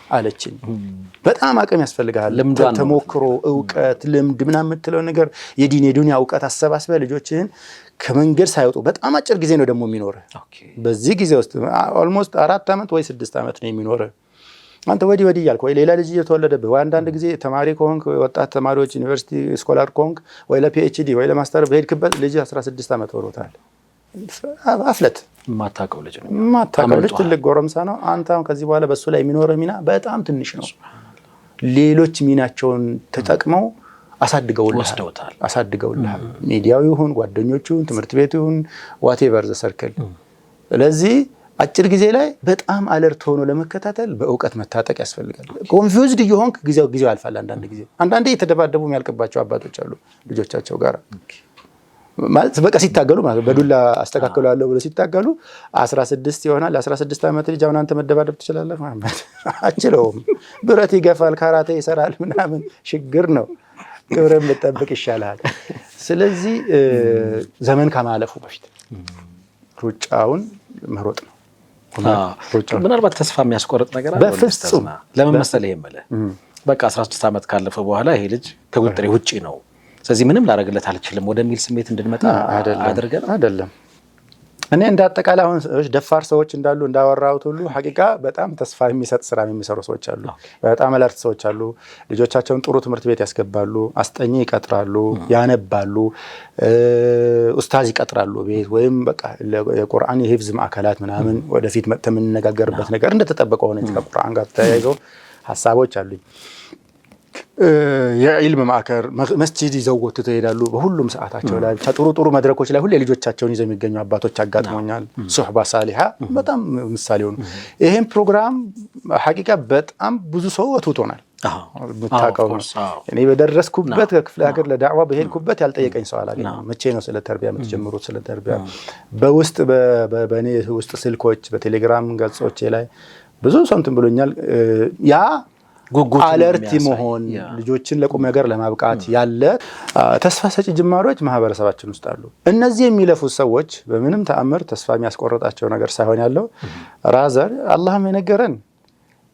A: አለችኝ። በጣም አቅም ያስፈልጋል። ተሞክሮ፣ እውቀት፣ ልምድ ምናምን የምትለው ነገር የዱንያ እውቀት አሰባስበ ልጆችህን ከመንገድ ሳይወጡ በጣም አጭር ጊዜ ነው ደግሞ የሚኖርህ። በዚህ ጊዜ ውስጥ ኦልሞስት 4 አመት ወይ 6 አመት ነው የሚኖርህ። አንተ ወዲህ እያልክ ወይ ሌላ ልጅ እየተወለደብህ ወይ አንዳንድ ጊዜ ተማሪ ከሆንክ ወጣት ተማሪዎች ዩኒቨርሲቲ ስኮላር ከሆንክ ወይ ለፒኤችዲ ወይ ለማስተር በሄድክበት ልጅ 16 አመት ሆኖታል። አፍለት
B: ማታቀው ልጅ
A: ትልቅ ጎረምሳ ነው። አንተ አሁን ከዚህ በኋላ በሱ ላይ የሚኖረው ሚና በጣም ትንሽ ነው። ሌሎች ሚናቸውን ተጠቅመው አሳድገውልሃል። ሚዲያው ይሁን ጓደኞቹ ይሁን ትምህርት ቤቱ ይሁን ዋቴቨር ዘ ሰርክል። ስለዚህ አጭር ጊዜ ላይ በጣም አለርት ሆኖ ለመከታተል በእውቀት መታጠቅ ያስፈልጋል። ኮንፊውዝድ እየሆንክ ጊዜው ያልፋል። አንዳንዴ የተደባደቡ የሚያልቅባቸው አባቶች አሉ ልጆቻቸው ጋር ማለት በቃ ሲታገሉ ማለት በዱላ አስተካክላለሁ ብሎ ሲታገሉ 16 ይሆናል። 16 አመት ልጅ አሁን አንተ መደባደብ ትችላለህ ማለት አችለውም። ብረት ይገፋል፣ ካራቴ ይሰራል ምናምን ችግር ነው። ክብርን መጠበቅ ይሻላል። ስለዚህ ዘመን ከማለፉ በፊት ሩጫውን መሮጥ ነው።
B: ምናልባት ተስፋ የሚያስቆርጥ ነገር አለ
A: በፍጹም።
B: ለምን መሰለህ የምልህ በቃ 16 አመት ካለፈ በኋላ ይሄ ልጅ ከቁጥጥሬ ውጪ ነው፣ ስለዚህ ምንም ላደርግለት አልችልም ወደሚል ስሜት እንድንመጣ አድርገን አይደለም። እኔ እንዳጠቃላይ አሁን ደፋር ሰዎች እንዳሉ እንዳወራሁት ሁሉ ሐቂቃ በጣም ተስፋ የሚሰጥ ስራ የሚሰሩ ሰዎች አሉ። በጣም አለርት ሰዎች አሉ። ልጆቻቸውን ጥሩ ትምህርት ቤት ያስገባሉ፣ አስጠኚ ይቀጥራሉ፣ ያነባሉ፣ ኡስታዝ ይቀጥራሉ ቤት ወይም በቃ የቁርአን የሂፍዝ ማዕከላት ምናምን ወደፊት መጥተን የምንነጋገርበት ነገር እንደተጠበቀ ሆነ እንጂ ከቁርአን ጋር ተያይዘው ሐሳቦች አሉኝ። የኢልም ማዕከል መስጂድ ይዘው ወጥተው ይሄዳሉ። በሁሉም ሰዓታቸው ላይ ጥሩ መድረኮች ላይ ሁሉ ልጆቻቸውን ይዘው የሚገኙ አባቶች አጋጥሞኛል። ሱህባ ሳሊሃ በጣም ምሳሌው ነው። ይሄን ፕሮግራም ሐቂቃ በጣም ብዙ ሰው ወጥቶናል። ምታቀው እኔ በደረስኩበት ክፍለ ሀገር ለዳዕዋ በሄድኩበት ያልጠየቀኝ ሰው አላገኘም። መቼ ነው ስለ ተርቢያ የምትጀምሩት? ስለ ተርቢያ በውስጥ በኔ ውስጥ ስልኮች በቴሌግራም ገጾቼ ላይ ብዙ ሰው እንትን ብሎኛል። ያ አለርት መሆን ልጆችን ለቁም ነገር ለማብቃት ያለ ተስፋ ሰጪ ጅማሮች ማህበረሰባችን ውስጥ አሉ። እነዚህ የሚለፉት ሰዎች በምንም ተአምር ተስፋ የሚያስቆርጣቸው ነገር ሳይሆን ያለው ራዘር አላህም የነገረን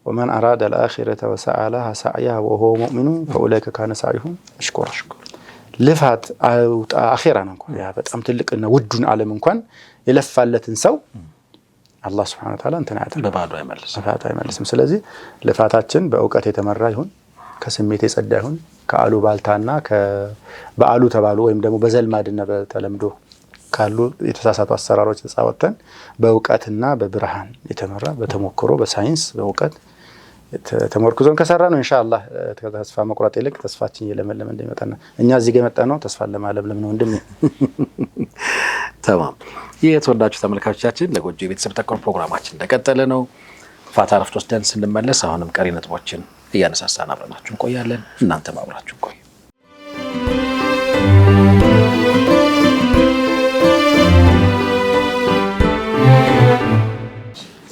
B: ومن أراد الآخرة وسعى لها سعيها وهو مؤمن فأولئك كان سعيهم مشكورا ልፋት አኺራ ነው እንኳን ያ በጣም ትልቅና ውዱን ዓለም እንኳን የለፋለትን ሰው አላህ Subhanahu Wa Ta'ala እንትን ያደርጋል በባዶ አይመልስም። ስለዚህ ልፋታችን በእውቀት የተመራ ይሁን፣ ከስሜት የጸዳ ይሁን፣ ከአሉ ባልታና በአሉ ተባሉ ወይም ደግሞ በዘልማድና በተለምዶ ካሉ የተሳሳቱ አሰራሮች ተጻወተን በእውቀትና በብርሃን የተመራ በተሞክሮ በሳይንስ በእውቀት ተመርኩዘን ከሰራ ነው ኢንሻአላህ ተስፋ መቁረጥ ይልቅ ተስፋችን እየለመለመ እንደሚመጣና እኛ እዚህ ጋር መጣ ነው ተስፋ ለማለምለም ነው እንደምን ተማም። የተወዳጁ ተመልካቾቻችን ለጎጆ ቤተሰብ ተኮር ፕሮግራማችን እንደቀጠለ ነው። ፋታ ረፍት ወስደን ስንመለስ አሁንም ቀሪ ነጥቦችን እያነሳሳን አብረናችሁ እንቆያለን። እናንተም አብራችሁ ቆዩ።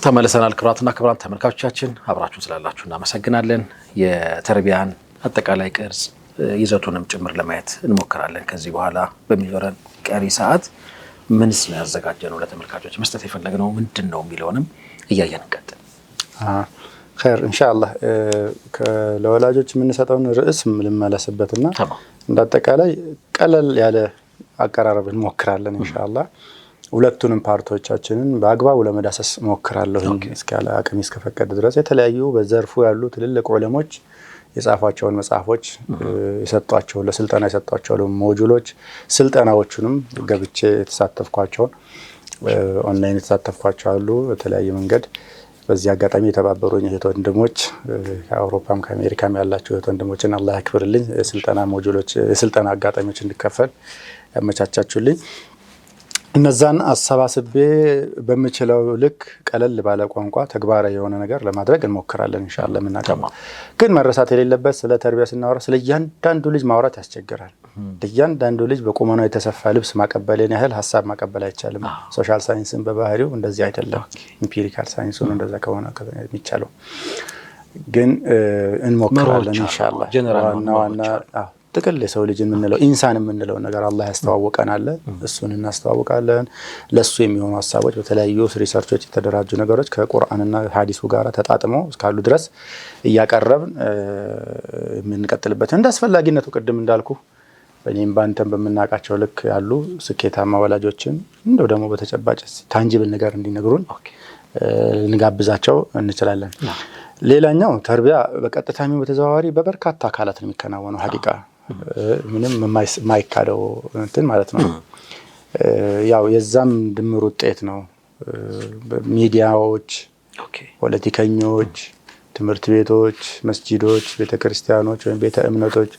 B: ተመለሰናል። ክብራትና ክብራን ተመልካቾቻችን አብራችሁን ስላላችሁ እናመሰግናለን። የተርቢያን አጠቃላይ ቅርጽ ይዘቱንም ጭምር ለማየት እንሞክራለን። ከዚህ በኋላ በሚኖረን ቀሪ ሰዓት ምንስ ነው ያዘጋጀነው ለተመልካቾች መስጠት የፈለግነው ምንድነው የሚለውንም እያየን እንቀጥል።
A: ኸይር ኢንሻአላህ ለወላጆች የምንሰጠውን ርዕስ ልመለስበትና እንዳጠቃላይ ቀለል ያለ አቀራረብ እንሞክራለን ኢንሻአላህ። ሁለቱንም ፓርቶቻችንን በአግባቡ ለመዳሰስ ሞክራለሁ እስካለ አቅም እስከፈቀደ ድረስ የተለያዩ በዘርፉ ያሉ ትልልቅ ዑለሞች የጻፏቸውን መጽሐፎች የሰጧቸው ለስልጠና የሰጧቸው ሞጁሎች ስልጠናዎቹንም ገብቼ የተሳተፍኳቸው ኦንላይን የተሳተፍኳቸው አሉ። በተለያየ መንገድ በዚህ አጋጣሚ የተባበሩኝ እህት ወንድሞች ከአውሮፓም ከአሜሪካም ያላችሁ እህት ወንድሞችን አላህ ያክብርልኝ። የስልጠና ሞጁሎች የስልጠና አጋጣሚዎች እንድከፈል ያመቻቻችሁልኝ እነዛን አሰባስቤ በምችለው ልክ ቀለል ባለ ቋንቋ ተግባራዊ የሆነ ነገር ለማድረግ እንሞክራለን ኢንሻአላህ። ምናቀማ ግን መረሳት የሌለበት ስለ ተርቢያ ስናወራ ስለ እያንዳንዱ ልጅ ማውራት ያስቸግራል። ለእያንዳንዱ ልጅ በቁመናው የተሰፋ ልብስ ማቀበልን ያህል ሀሳብ ማቀበል አይቻልም። ሶሻል ሳይንስን በባህሪው እንደዚህ አይደለም። ኢምፒሪካል ሳይንሱን እንደዛ ከሆነ የሚቻለው ግን እንሞክራለን ኢንሻአላህ። ዋና ጥቅል የሰው ልጅ የምንለው ኢንሳን የምንለው ነገር አላህ ያስተዋወቀናል። እሱን እናስተዋውቃለን። ለሱ የሚሆኑ ሐሳቦች በተለያዩ ሪሰርቾች የተደራጁ ነገሮች ከቁርአንና ሐዲሱ ጋር ተጣጥመው እስካሉ ድረስ እያቀረብን የምንቀጥልበት እንደ አስፈላጊነቱ ቅድም እንዳልኩ በእኔም ባንተም በመናቃቸው ልክ ያሉ ስኬታማ ወላጆችን እንደው ደግሞ በተጨባጭ ታንጂብል ነገር እንዲነግሩን እንጋብዛቸው እንችላለን። ሌላኛው ተርቢያ በቀጥታም በተዘዋዋሪ በበርካታ አካላት ነው የሚከናወነው። ሐቂቃ ምንም የማይካደው እንትን ማለት ነው። ያው የዛም ድምር ውጤት ነው። ሚዲያዎች፣ ፖለቲከኞች፣ ትምህርት ቤቶች፣ መስጂዶች፣ ቤተክርስቲያኖች ወይም ቤተ እምነቶች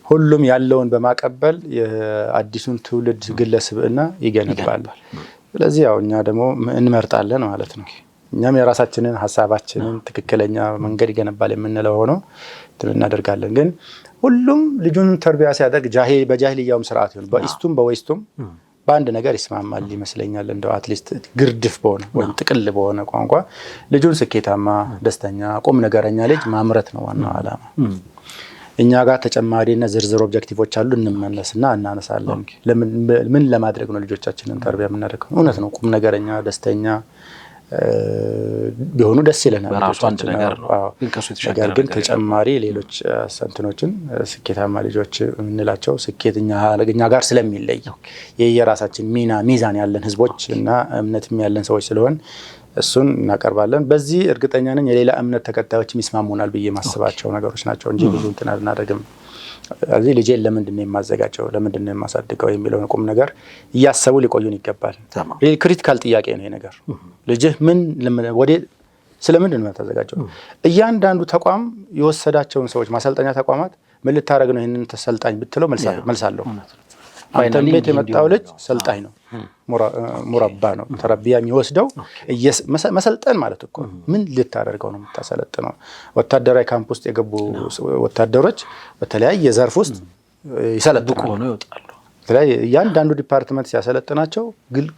A: ሁሉም ያለውን በማቀበል የአዲሱን ትውልድ ግለሰብና ይገነባል። ስለዚህ ያው እኛ ደግሞ እንመርጣለን ማለት ነው። እኛም የራሳችንን ሐሳባችንን ትክክለኛ መንገድ ይገነባል የምንለው ሆኖ እናደርጋለን። ግን ሁሉም ልጁን ተርቢያ ሲያደርግ በጃሂልያውም ስርዓት ይሁን በኢስቱም በወይስቱም በአንድ ነገር ይስማማል ይመስለኛል። እንደው አትሊስት ግርድፍ በሆነ ወይም ጥቅል በሆነ ቋንቋ ልጁን ስኬታማ፣ ደስተኛ፣ ቁም ነገረኛ ልጅ ማምረት ነው ዋናው ዓላማ። እኛ ጋር ተጨማሪና ዝርዝር ኦብጀክቲቮች አሉ። እንመለስና እናነሳለን። ምን ለማድረግ ነው ልጆቻችንን ተርቢያ የምናደርገው? እውነት ነው ቁም ነገረኛ፣ ደስተኛ ቢሆኑ ደስ ይለናል።
B: በራሱ አንድ ነገር ነው።
A: ነገር ግን ተጨማሪ ሌሎች ሰንትኖችን ስኬታማ ልጆች የምንላቸው ስኬትኛ ጋር ስለሚለይ የየራሳችን ሚዛን ያለን ህዝቦች እና እምነትም ያለን ሰዎች ስለሆን እሱን እናቀርባለን። በዚህ እርግጠኛ ነኝ የሌላ እምነት ተከታዮችም ይስማሙናል ብዬ ማስባቸው ነገሮች ናቸው እንጂ ብዙ እንትን አናደርግም። ስለዚህ ልጄን ለምንድን ነው የማዘጋጀው፣ ለምንድን ነው የማሳድገው የሚለውን ቁም ነገር እያሰቡ ሊቆዩን ይገባል። ይሄ ክሪቲካል ጥያቄ ነው። ይሄ ነገር ልጅህ ስለምንድን ነው የምታዘጋጀው? እያንዳንዱ ተቋም የወሰዳቸውን ሰዎች ማሰልጠኛ ተቋማት ምን ልታደርግ ነው ይሄንን ተሰልጣኝ ብትለው መልሳለሁ። አንተ ቤት የመጣው ልጅ ሰልጣኝ ነው፣ ሙረባ ነው። ተረቢያ የሚወስደው መሰልጠን ማለት እኮ ምን ልታደርገው ነው የምታሰለጥነው? ወታደራዊ ካምፕ ውስጥ የገቡ ወታደሮች በተለያየ ዘርፍ ውስጥ ይሰለጥናሉ። እያንዳንዱ ዲፓርትመንት ሲያሰለጥናቸው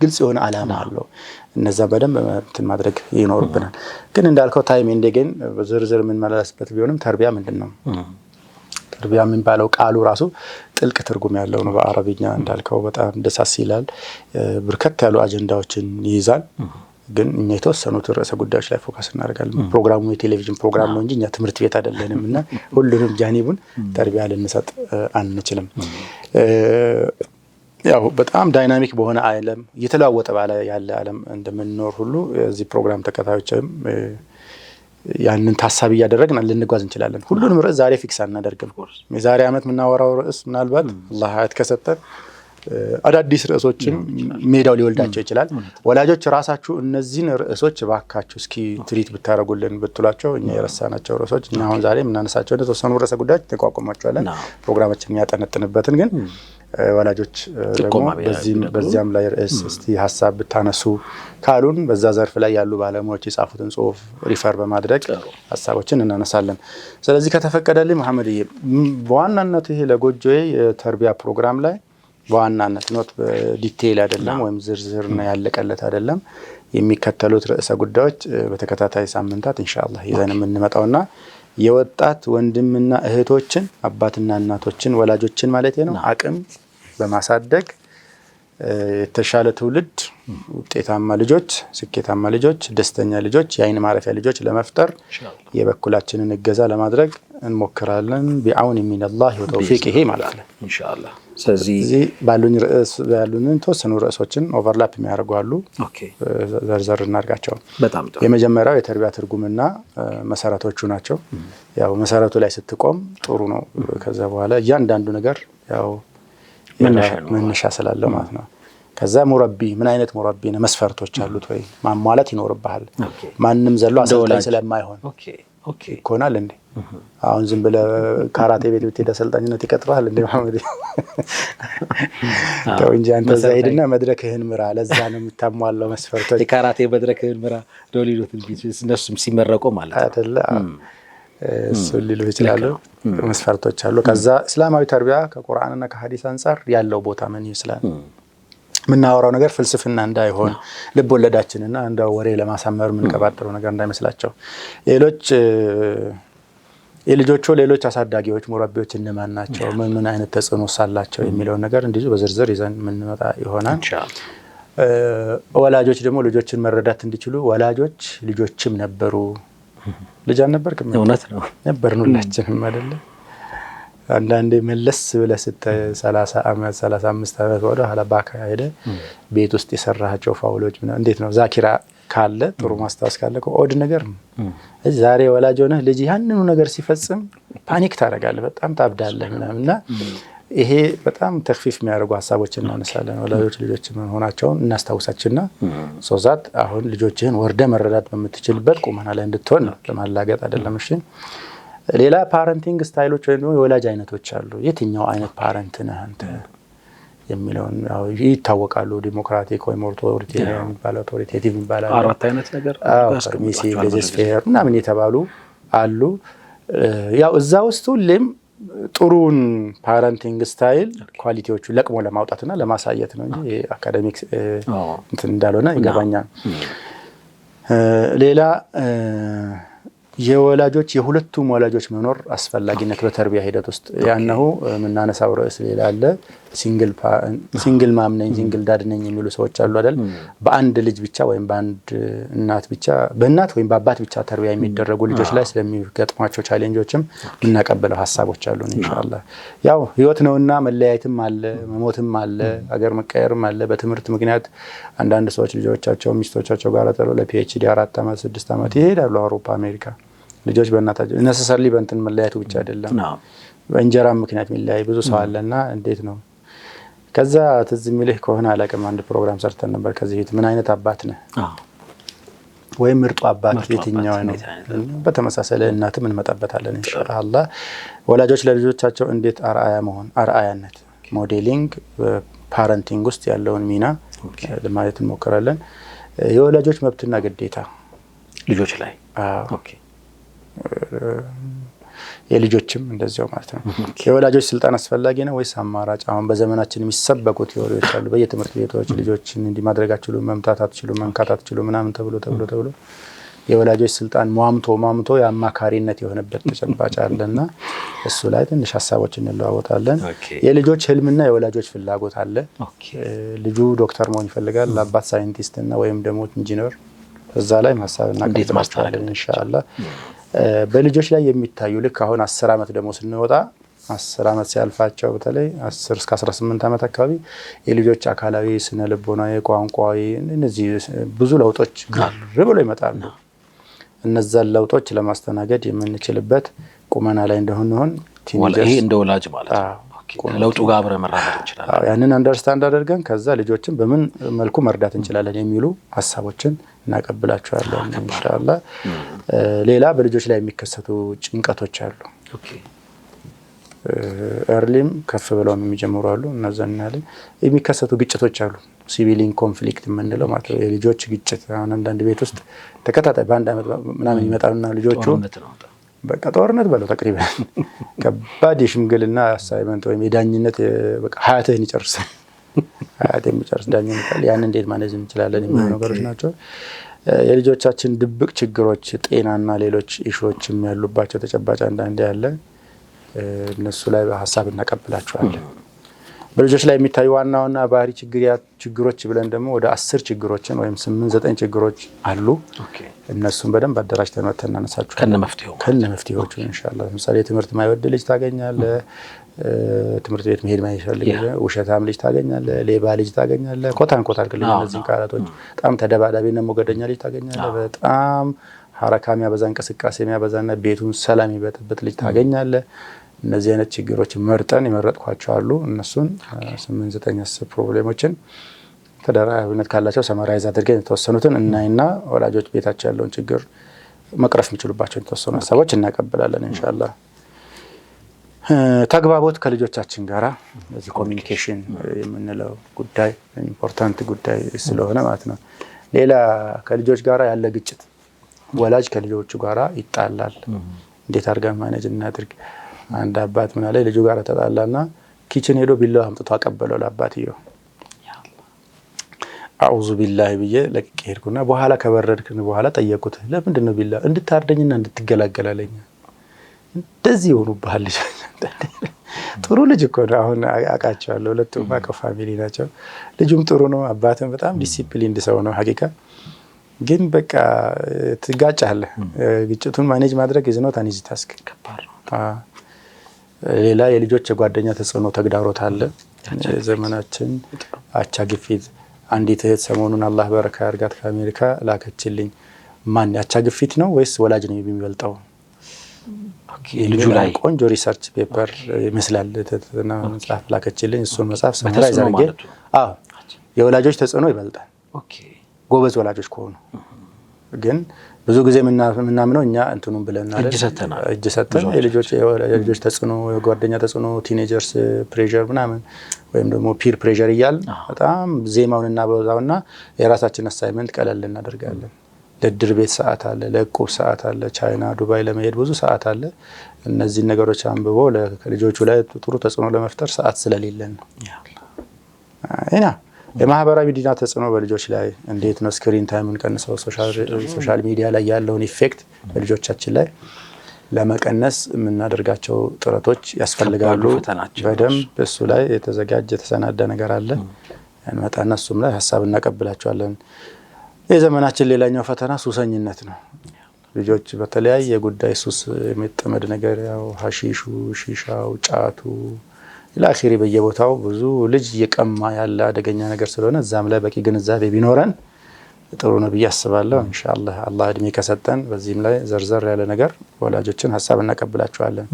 A: ግልጽ የሆነ ዓላማ አለው። እነዛ በደንብ እንትን ማድረግ ይኖርብናል። ግን እንዳልከው ታይም እንደገን በዝርዝር የምንመለስበት ቢሆንም ተርቢያ ምንድን ነው? ተርቢያ የሚባለው ቃሉ ራሱ ጥልቅ ትርጉም ያለው ነው። በአረብኛ እንዳልከው በጣም ደሳስ ይላል። በርከት ያሉ አጀንዳዎችን ይይዛል። ግን እኛ የተወሰኑት ርዕሰ ጉዳዮች ላይ ፎከስ እናደርጋለን። ፕሮግራሙ የቴሌቪዥን ፕሮግራም ነው እንጂ እኛ ትምህርት ቤት አይደለንም እና ሁሉንም ጃኒቡን ተርቢያ ልንሰጥ አንችልም። ያው በጣም ዳይናሚክ በሆነ ዓለም እየተለዋወጠ ያለ ዓለም እንደምንኖር ሁሉ እዚህ ፕሮግራም ተከታዮችም ያንን ታሳቢ እያደረግን ልንጓዝ እንችላለን። ሁሉንም ርዕስ ዛሬ ፊክስ አናደርግም። የዛሬ ዓመት የምናወራው ርዕስ ምናልባት አላህ ሀያት ከሰጠን አዳዲስ ርዕሶችን ሜዳው ሊወልዳቸው ይችላል። ወላጆች ራሳችሁ እነዚህን ርዕሶች ባካችሁ እስኪ ትሪት ብታረጉልን ብትሏቸው እኛ የረሳናቸው ርዕሶች እኛ አሁን ዛሬ የምናነሳቸው የተወሰኑ ርዕሰ ጉዳዮች ተቋቁሟቸዋለን። ፕሮግራማችን የሚያጠነጥንበትን ግን ወላጆች ደግሞ በዚያም ላይ ርዕስ እስቲ ሀሳብ ብታነሱ ካሉን በዛ ዘርፍ ላይ ያሉ ባለሙያዎች የጻፉትን ጽሁፍ ሪፈር በማድረግ ሀሳቦችን እናነሳለን። ስለዚህ ከተፈቀደልኝ መሐመድዬ በዋናነት ይሄ ለጎጆዬ የተርቢያ ፕሮግራም ላይ በዋናነት ኖት ዲቴይል አይደለም ወይም ዝርዝርና ያለቀለት አይደለም። የሚከተሉት ርዕሰ ጉዳዮች በተከታታይ ሳምንታት ኢንሻአላህ ይዘን የምንመጣውና የወጣት ወንድምና እህቶችን አባትና እናቶችን ወላጆችን ማለት ነው አቅም በማሳደግ የተሻለ ትውልድ፣ ውጤታማ ልጆች፣ ስኬታማ ልጆች፣ ደስተኛ ልጆች፣ የአይን ማረፊያ ልጆች ለመፍጠር የበኩላችንን እገዛ ለማድረግ እንሞክራለን። ቢአውን ሚነላህ ወተውፊቅ ይሄ ማለት ነው
B: ኢንሻአላህ።
A: ስለዚህ ባሉንን ተወሰኑ ርዕሶችን ኦቨርላፕ የሚያደርጉ አሉ። ዘርዘር እናድርጋቸው።
B: በጣም ጥሩ።
A: የመጀመሪያው የተርቢያ ትርጉምና መሰረቶቹ ናቸው። ያው መሰረቱ ላይ ስትቆም ጥሩ ነው። ከዛ በኋላ እያንዳንዱ ነገር ያው መነሻ ስላለው ማለት ነው። ከዛ ሙረቢ ምን አይነት ሙረቢ ነው መስፈርቶች አሉት ወይ ማሟላት ይኖርብሃል ማንንም ዘሎ አሰልጣኝ ስለማይሆን ይኮናል እንዴ አሁን ዝም ብለ ካራቴ ቤት ብትሄድ አሰልጣኝነት ይቀጥራል እንዴ ማመድ ተው እንጂ አንተ ዘይድና መድረክህን ምራ ለዛ ነው የምታሟላው መስፈርቶች
B: የካራቴ መድረክህን ምራ ዶሊሉት ቢዝነስ እነሱም ሲመረቁ ማለት
A: አይደለ እሱ ሊሉ ይችላል መስፈርቶች አሉ ከዛ እስላማዊ ተርቢያ ከቁርአንና ከሐዲስ አንፃር ያለው ቦታ ምን ይመስላል ምናወራው ነገር ፍልስፍና እንዳይሆን ልብ ወለዳችንና እንደ ወሬ ለማሳመር ምን ቀባጥሩ ነገር እንዳይመስላቸው ሌሎች አሳዳጊዎች ሙረቢዎች እነማን ናቸው ምን አይነት ተጽዕኖ ሳላቸው የሚለው ነገር እንዲሁ በዝርዝር ይዘን ምን መጣ ይሆናል ወላጆች ደግሞ ልጆችን መረዳት እንዲችሉ ወላጆች ልጆችም ነበሩ ልጅ አልነበርክም
B: እውነት ነው
A: ነበርኑላችንም አይደለ አንዳንዴ መለስ ብለህ 30 ዓመት 35 ዓመት ወደ ኋላ ባካ ሄደ ቤት ውስጥ የሰራቸው ፋውሎች እንዴት ነው ዛኪራ ካለ ጥሩ ማስተዋስ ካለ ኦድ ነገር ነው ዛሬ ወላጅ ሆነህ ልጅ ያንኑ ነገር ሲፈጽም ፓኒክ ታደርጋለህ በጣም ታብዳለህ ምናምንና ይሄ በጣም ተክፊፍ የሚያደርጉ ሐሳቦችን እናነሳለን ወላጆች ልጆች ምን ሆናቸውን እናስተዋውሳችንና ሶዛት አሁን ልጆችህን ወርደ መረዳት በመትችልበት ቁመና ላይ እንድትሆን ነው ለማላገጥ አይደለም እሺ ሌላ ፓረንቲንግ ስታይሎች ወይ ነው የወላጅ አይነቶች አሉ የትኛው አይነት ፓረንት ነህ አንተ የሚለውን ይታወቃሉ ዲሞክራቲክ ወይ ኦቶሪቴሪያን ኦቶሪቴቲቭ ይባላል
B: አራት አይነት ነገር
A: ሚሲ ሌጅስፌር ምናምን የተባሉ አሉ ያው እዛ ውስጥ ሁሌም ጥሩን ፓረንቲንግ ስታይል ኳሊቲዎቹ ለቅሞ ለማውጣትና ለማሳየት ነው እንጂ አካዳሚክ እንትን እንዳልሆነ ይገባኛል ሌላ የወላጆች የሁለቱም ወላጆች መኖር አስፈላጊነት በተርቢያ ሂደት ውስጥ ያነው ምናነሳው ርዕስ ሌላ አለ ሲንግል ማም ነኝ ሲንግል ዳድ ነኝ የሚሉ ሰዎች አሉ አይደል በአንድ ልጅ ብቻ ወይም በአንድ እናት ብቻ በእናት ወይም በአባት ብቻ ተርቢያ የሚደረጉ ልጆች ላይ ስለሚገጥሟቸው ቻሌንጆችም እናቀበለው ሐሳቦች አሉ ኢንሻአላህ ያው ህይወት ነውና መለያየትም አለ መሞትም አለ ሀገር መቀየርም አለ በትምህርት ምክንያት አንዳንድ ሰዎች ልጆቻቸው ሚስቶቻቸው ጋር ተለው ለፒኤችዲ 4 ዓመት 6 ዓመት ይሄዳሉ አውሮፓ አሜሪካ ልጆች በእናታቸው necessarily በእንትን መለያየቱ ብቻ አይደለም በእንጀራ ምክንያት ሚለያይ ብዙ ሰው አለና እንዴት ነው ከዛ ትዝ የሚልህ ከሆነ አላቀም አንድ ፕሮግራም ሰርተን ነበር ከዚህ ምን አይነት አባት ነህ ወይ ምርጡ አባት የትኛው ነው በተመሳሳይ እናት ምን መጣበታለን ኢንሻአላህ ወላጆች ለልጆቻቸው እንዴት አርአያነት ሞዴሊንግ ፓረንቲንግ ውስጥ ያለውን ሚና ለማየት እንሞክራለን የወላጆች መብትና ግዴታ ልጆች ላይ ኦኬ የልጆችም እንደዚያው ማለት ነው የወላጆች ስልጣን አስፈላጊ ነው ወይስ አማራጭ አሁን በዘመናችን የሚሰበኩት ቴዎሪዎች አሉ በየትምህርት ቤቶች ልጆችን እንዲ ማድረግ አትችሉ መምታት አትችሉ መንካት አትችሉ ምናምን ተብሎ የወላጆች ስልጣን ሟምቶ ያማካሪነት የሆነበት ተጨባጭ አለና እሱ ላይ ትንሽ ሐሳቦችን እንለዋወጣለን የልጆች ህልምና የወላጆች ፍላጎት አለ ልጁ ዶክተር መሆን ይፈልጋል አባት ሳይንቲስት እና ወይም ደግሞ ኢንጂነር እዛ ላይ ሐሳብና እንዴት ማስተካከል ኢንሻአላህ በልጆች ላይ የሚታዩ ልክ አሁን 10 ዓመት ደግሞ ስንወጣ 10 ዓመት ሲያልፋቸው በተለይ 10 እስከ 18 ዓመት አካባቢ የልጆች አካላዊ ስነ ልቦናዊ ቋንቋዊ እነዚህ ብዙ ለውጦች ግር ብሎ ይመጣሉ እነዛ ለውጦች ለማስተናገድ የምንችልበት ቁመና ላይ እንደሆነን
B: ይሄ እንደ ወላጅ ማለት ነው ለውጡ ጋር አብረን መራመድ እንችላለን
A: ያንን አንደርስታንድ አድርገን ከዛ ልጆችን በምን መልኩ መርዳት እንችላለን የሚሉ ሐሳቦችን እናቀብላችኋለን ኢንሻአላህ ሌላ በልጆች ላይ የሚከሰቱ ጭንቀቶች አሉ ኤርሊም ከፍ ብለው የሚጀምሩ አሉ እነዛና ላይ የሚከሰቱ ግጭቶች አሉ ሲቪሊንግ ኮንፍሊክት የምንለው ማለት ነው የልጆች ግጭት አንዳንድ ቤት ውስጥ ተከታታይ በአንድ አመት ምናምን ይመጣሉና ልጆቹ በቃ ጦርነት በለው ተቅሪበን ከባድ የሽምግልና አሳይመንት ወይም የዳኝነት በቃ ሀያትህን ይጨርሳል ሀያትህን የሚጨርስ ዳኝነት ያን እንዴት ማኔጅ እንችላለን የሚሉ ነገሮች ናቸው የልጆቻችን ድብቅ ችግሮች ጤናና ሌሎች ኢሹዎችም ያሉባቸው ተጨባጭ አንዳንዴ ያለ እነሱ ላይ ሐሳብ እናቀብላችኋለን በልጆች ላይ የሚታዩ ዋናውና ባህሪ ችግሮች ብለን ደግሞ ወደ 10 ችግሮችን ወይም 8-9 ችግሮች አሉ እነሱን በደንብ አደራጅተን እናነሳቸው ከነመፍትሄዎቹ ኢንሻአላህ ለምሳሌ ትምህርት ማይወድ ልጅ ታገኛለህ ትምህርት ቤት መሄድ ማይፈልግ ውሸታም ልጅ ታገኛለህ ሌባ ልጅ ታገኛለህ ኮታን አድርገን እነዚህ ቃላቶች በጣም ተደባዳቢና ሞገደኛ ልጅ ታገኛለህ በጣም ሐረካም ያበዛ እንቅስቃሴ የሚያበዛና ቤቱን ሰላም ይበጥብጥ ልጅ ታገኛለህ እነዚህ አይነት ችግሮች መርጠን ይመረጥኳቸው አሉ እነሱን 8-9 ፕሮብሌሞችን ተደራራቢነት ካላቸው ሰማራይዝ አድርገን የተወሰኑትን እናይና ወላጆች ቤታቸው ያለውን ችግር መቅረፍ የሚችሉባቸው የተወሰኑ ሀሳቦች እናቀብላለን ኢንሻአላህ። ተግባቦት ከልጆቻችን ጋራ እዚህ ኮሚኒኬሽን የምንለው ጉዳይ ኢምፖርታንት ጉዳይ ስለሆነ ማለት ነው። ሌላ ከልጆች ጋራ ያለ ግጭት፣ ወላጅ ከልጆቹ ጋራ ይጣላል። እንዴት አድርገን ማኔጅ እናድርግ? አንድ አባት ምን አለ፣ ልጁ ጋር ተጣላና ኪችን ሄዶ ቢላው አምጥቶ አቀበለው ለአባትየው። አዑዙ ቢላሂ ብዬ ለቅቄ ሄድኩና በኋላ ከበረድክን በኋላ ጠየቁት፣ ለምንድን ነው ቢላ? እንድታርደኝና እንድትገላገላለኝ። እንደዚህ የሆኑብሃል ልጅ። ጥሩ ልጅ እኮ ነው። አሁን አውቃቸዋለሁ፣ ሁለቱም አቀ ፋሚሊ ናቸው። ልጁም ጥሩ ነው፣ አባትም በጣም ዲሲፕሊንድ ሰው ነው ሀቂቃ። ግን በቃ ትጋጫለህ። ግጭቱን ማኔጅ ማድረግ ኢዝ ኖት አን ኢዚ ታስክ። ሌላ የልጆች የጓደኛ ተጽዕኖ ተግዳሮት አለ። ዘመናችን አቻ ግፊት። አንዲት እህት ሰሞኑን አላህ በረካ ያርጋት ከአሜሪካ ላከችልኝ። ማን አቻ ግፊት ነው ወይስ ወላጅ ነው የሚበልጠው? ልጁ ላይ ቆንጆ ሪሰርች ፔፐር ይመስላል እና መጽሐፍ ላከችልኝ። እሱን መጽሐፍ ሰምራይዝ አድርጌ የወላጆች ተጽዕኖ ይበልጣል ጎበዝ ወላጆች ከሆኑ። ግን ብዙ ጊዜ የምናምነው እኛ እንትኑን ብለናል፣ እጅ ሰተን የልጆች ተጽዕኖ፣ የጓደኛ ተጽዕኖ፣ ቲኔጀርስ ፕሬዠር ምናምን ወይም ደግሞ ፒር ፕሬዠር እያል በጣም ዜማውን እናበዛውና የራሳችን አሳይመንት ቀለል እናደርጋለን። ለድር ቤት ሰዓት አለ፣ ለዕቁብ ሰዓት አለ፣ ቻይና ዱባይ ለመሄድ ብዙ ሰዓት አለ። እነዚህን ነገሮች አንብቦ ለልጆቹ ላይ ጥሩ ተጽዕኖ ለመፍጠር ሰዓት ስለሌለን ነው። የማህበራዊ ሚዲያ ተጽዕኖ በልጆች ላይ እንዴት ነው ስክሪን ታይምን ቀንሰው ሶሻል ሚዲያ ላይ ያለውን ኢፌክት በልጆቻችን ላይ ለመቀነስ የምናደርጋቸው ጥረቶች ያስፈልጋሉ። በደንብ እሱ ላይ የተዘጋጀ የተሰናዳ ነገር አለ። እንመጣና እሱም ላይ ሀሳብ እናቀብላቸዋለን። የዘመናችን ሌላኛው ፈተና ሱሰኝነት ነው። ልጆች በተለያየ ጉዳይ ሱስ የሚጠመድ ነገር፣ ያው ሀሺሹ፣ ሺሻው፣ ጫቱ ለአኺሪ በየቦታው ብዙ ልጅ እየቀማ ያለ አደገኛ ነገር ስለሆነ እዛም ላይ በቂ ግንዛቤ ቢኖረን ጥሩ ነው ብዬ አስባለሁ። ኢንሻአላህ አላህ እድሜ ከሰጠን በዚህም ላይ ዘርዘር ያለ ነገር ወላጆችን ሀሳብ እናቀብላቸዋለን።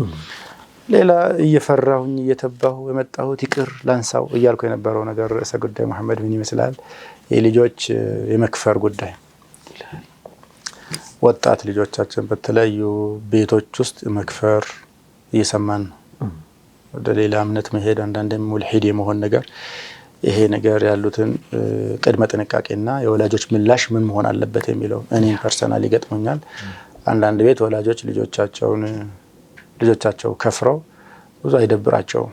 A: ሌላ እየፈራሁኝ እየተባሁ የመጣሁት ይቅር ላንሳው እያልኩ የነበረው ነገር ርዕሰ ጉዳይ መሐመድ ምን ይመስላል? የልጆች የመክፈር ጉዳይ። ወጣት ልጆቻችን በተለያዩ ቤቶች ውስጥ መክፈር እየሰማን ነው። ወደ ሌላ እምነት መሄድ፣ አንዳንዴም ሙልሂድ የመሆን ነገር። ይሄ ነገር ያሉትን ቅድመ ጥንቃቄና የወላጆች ምላሽ ምን መሆን አለበት የሚለው እኔም ፐርሰናሊ ገጥሞኛል። አንዳንድ ቤት ወላጆች ልጆቻቸው ከፍረው ብዙ አይደብራቸው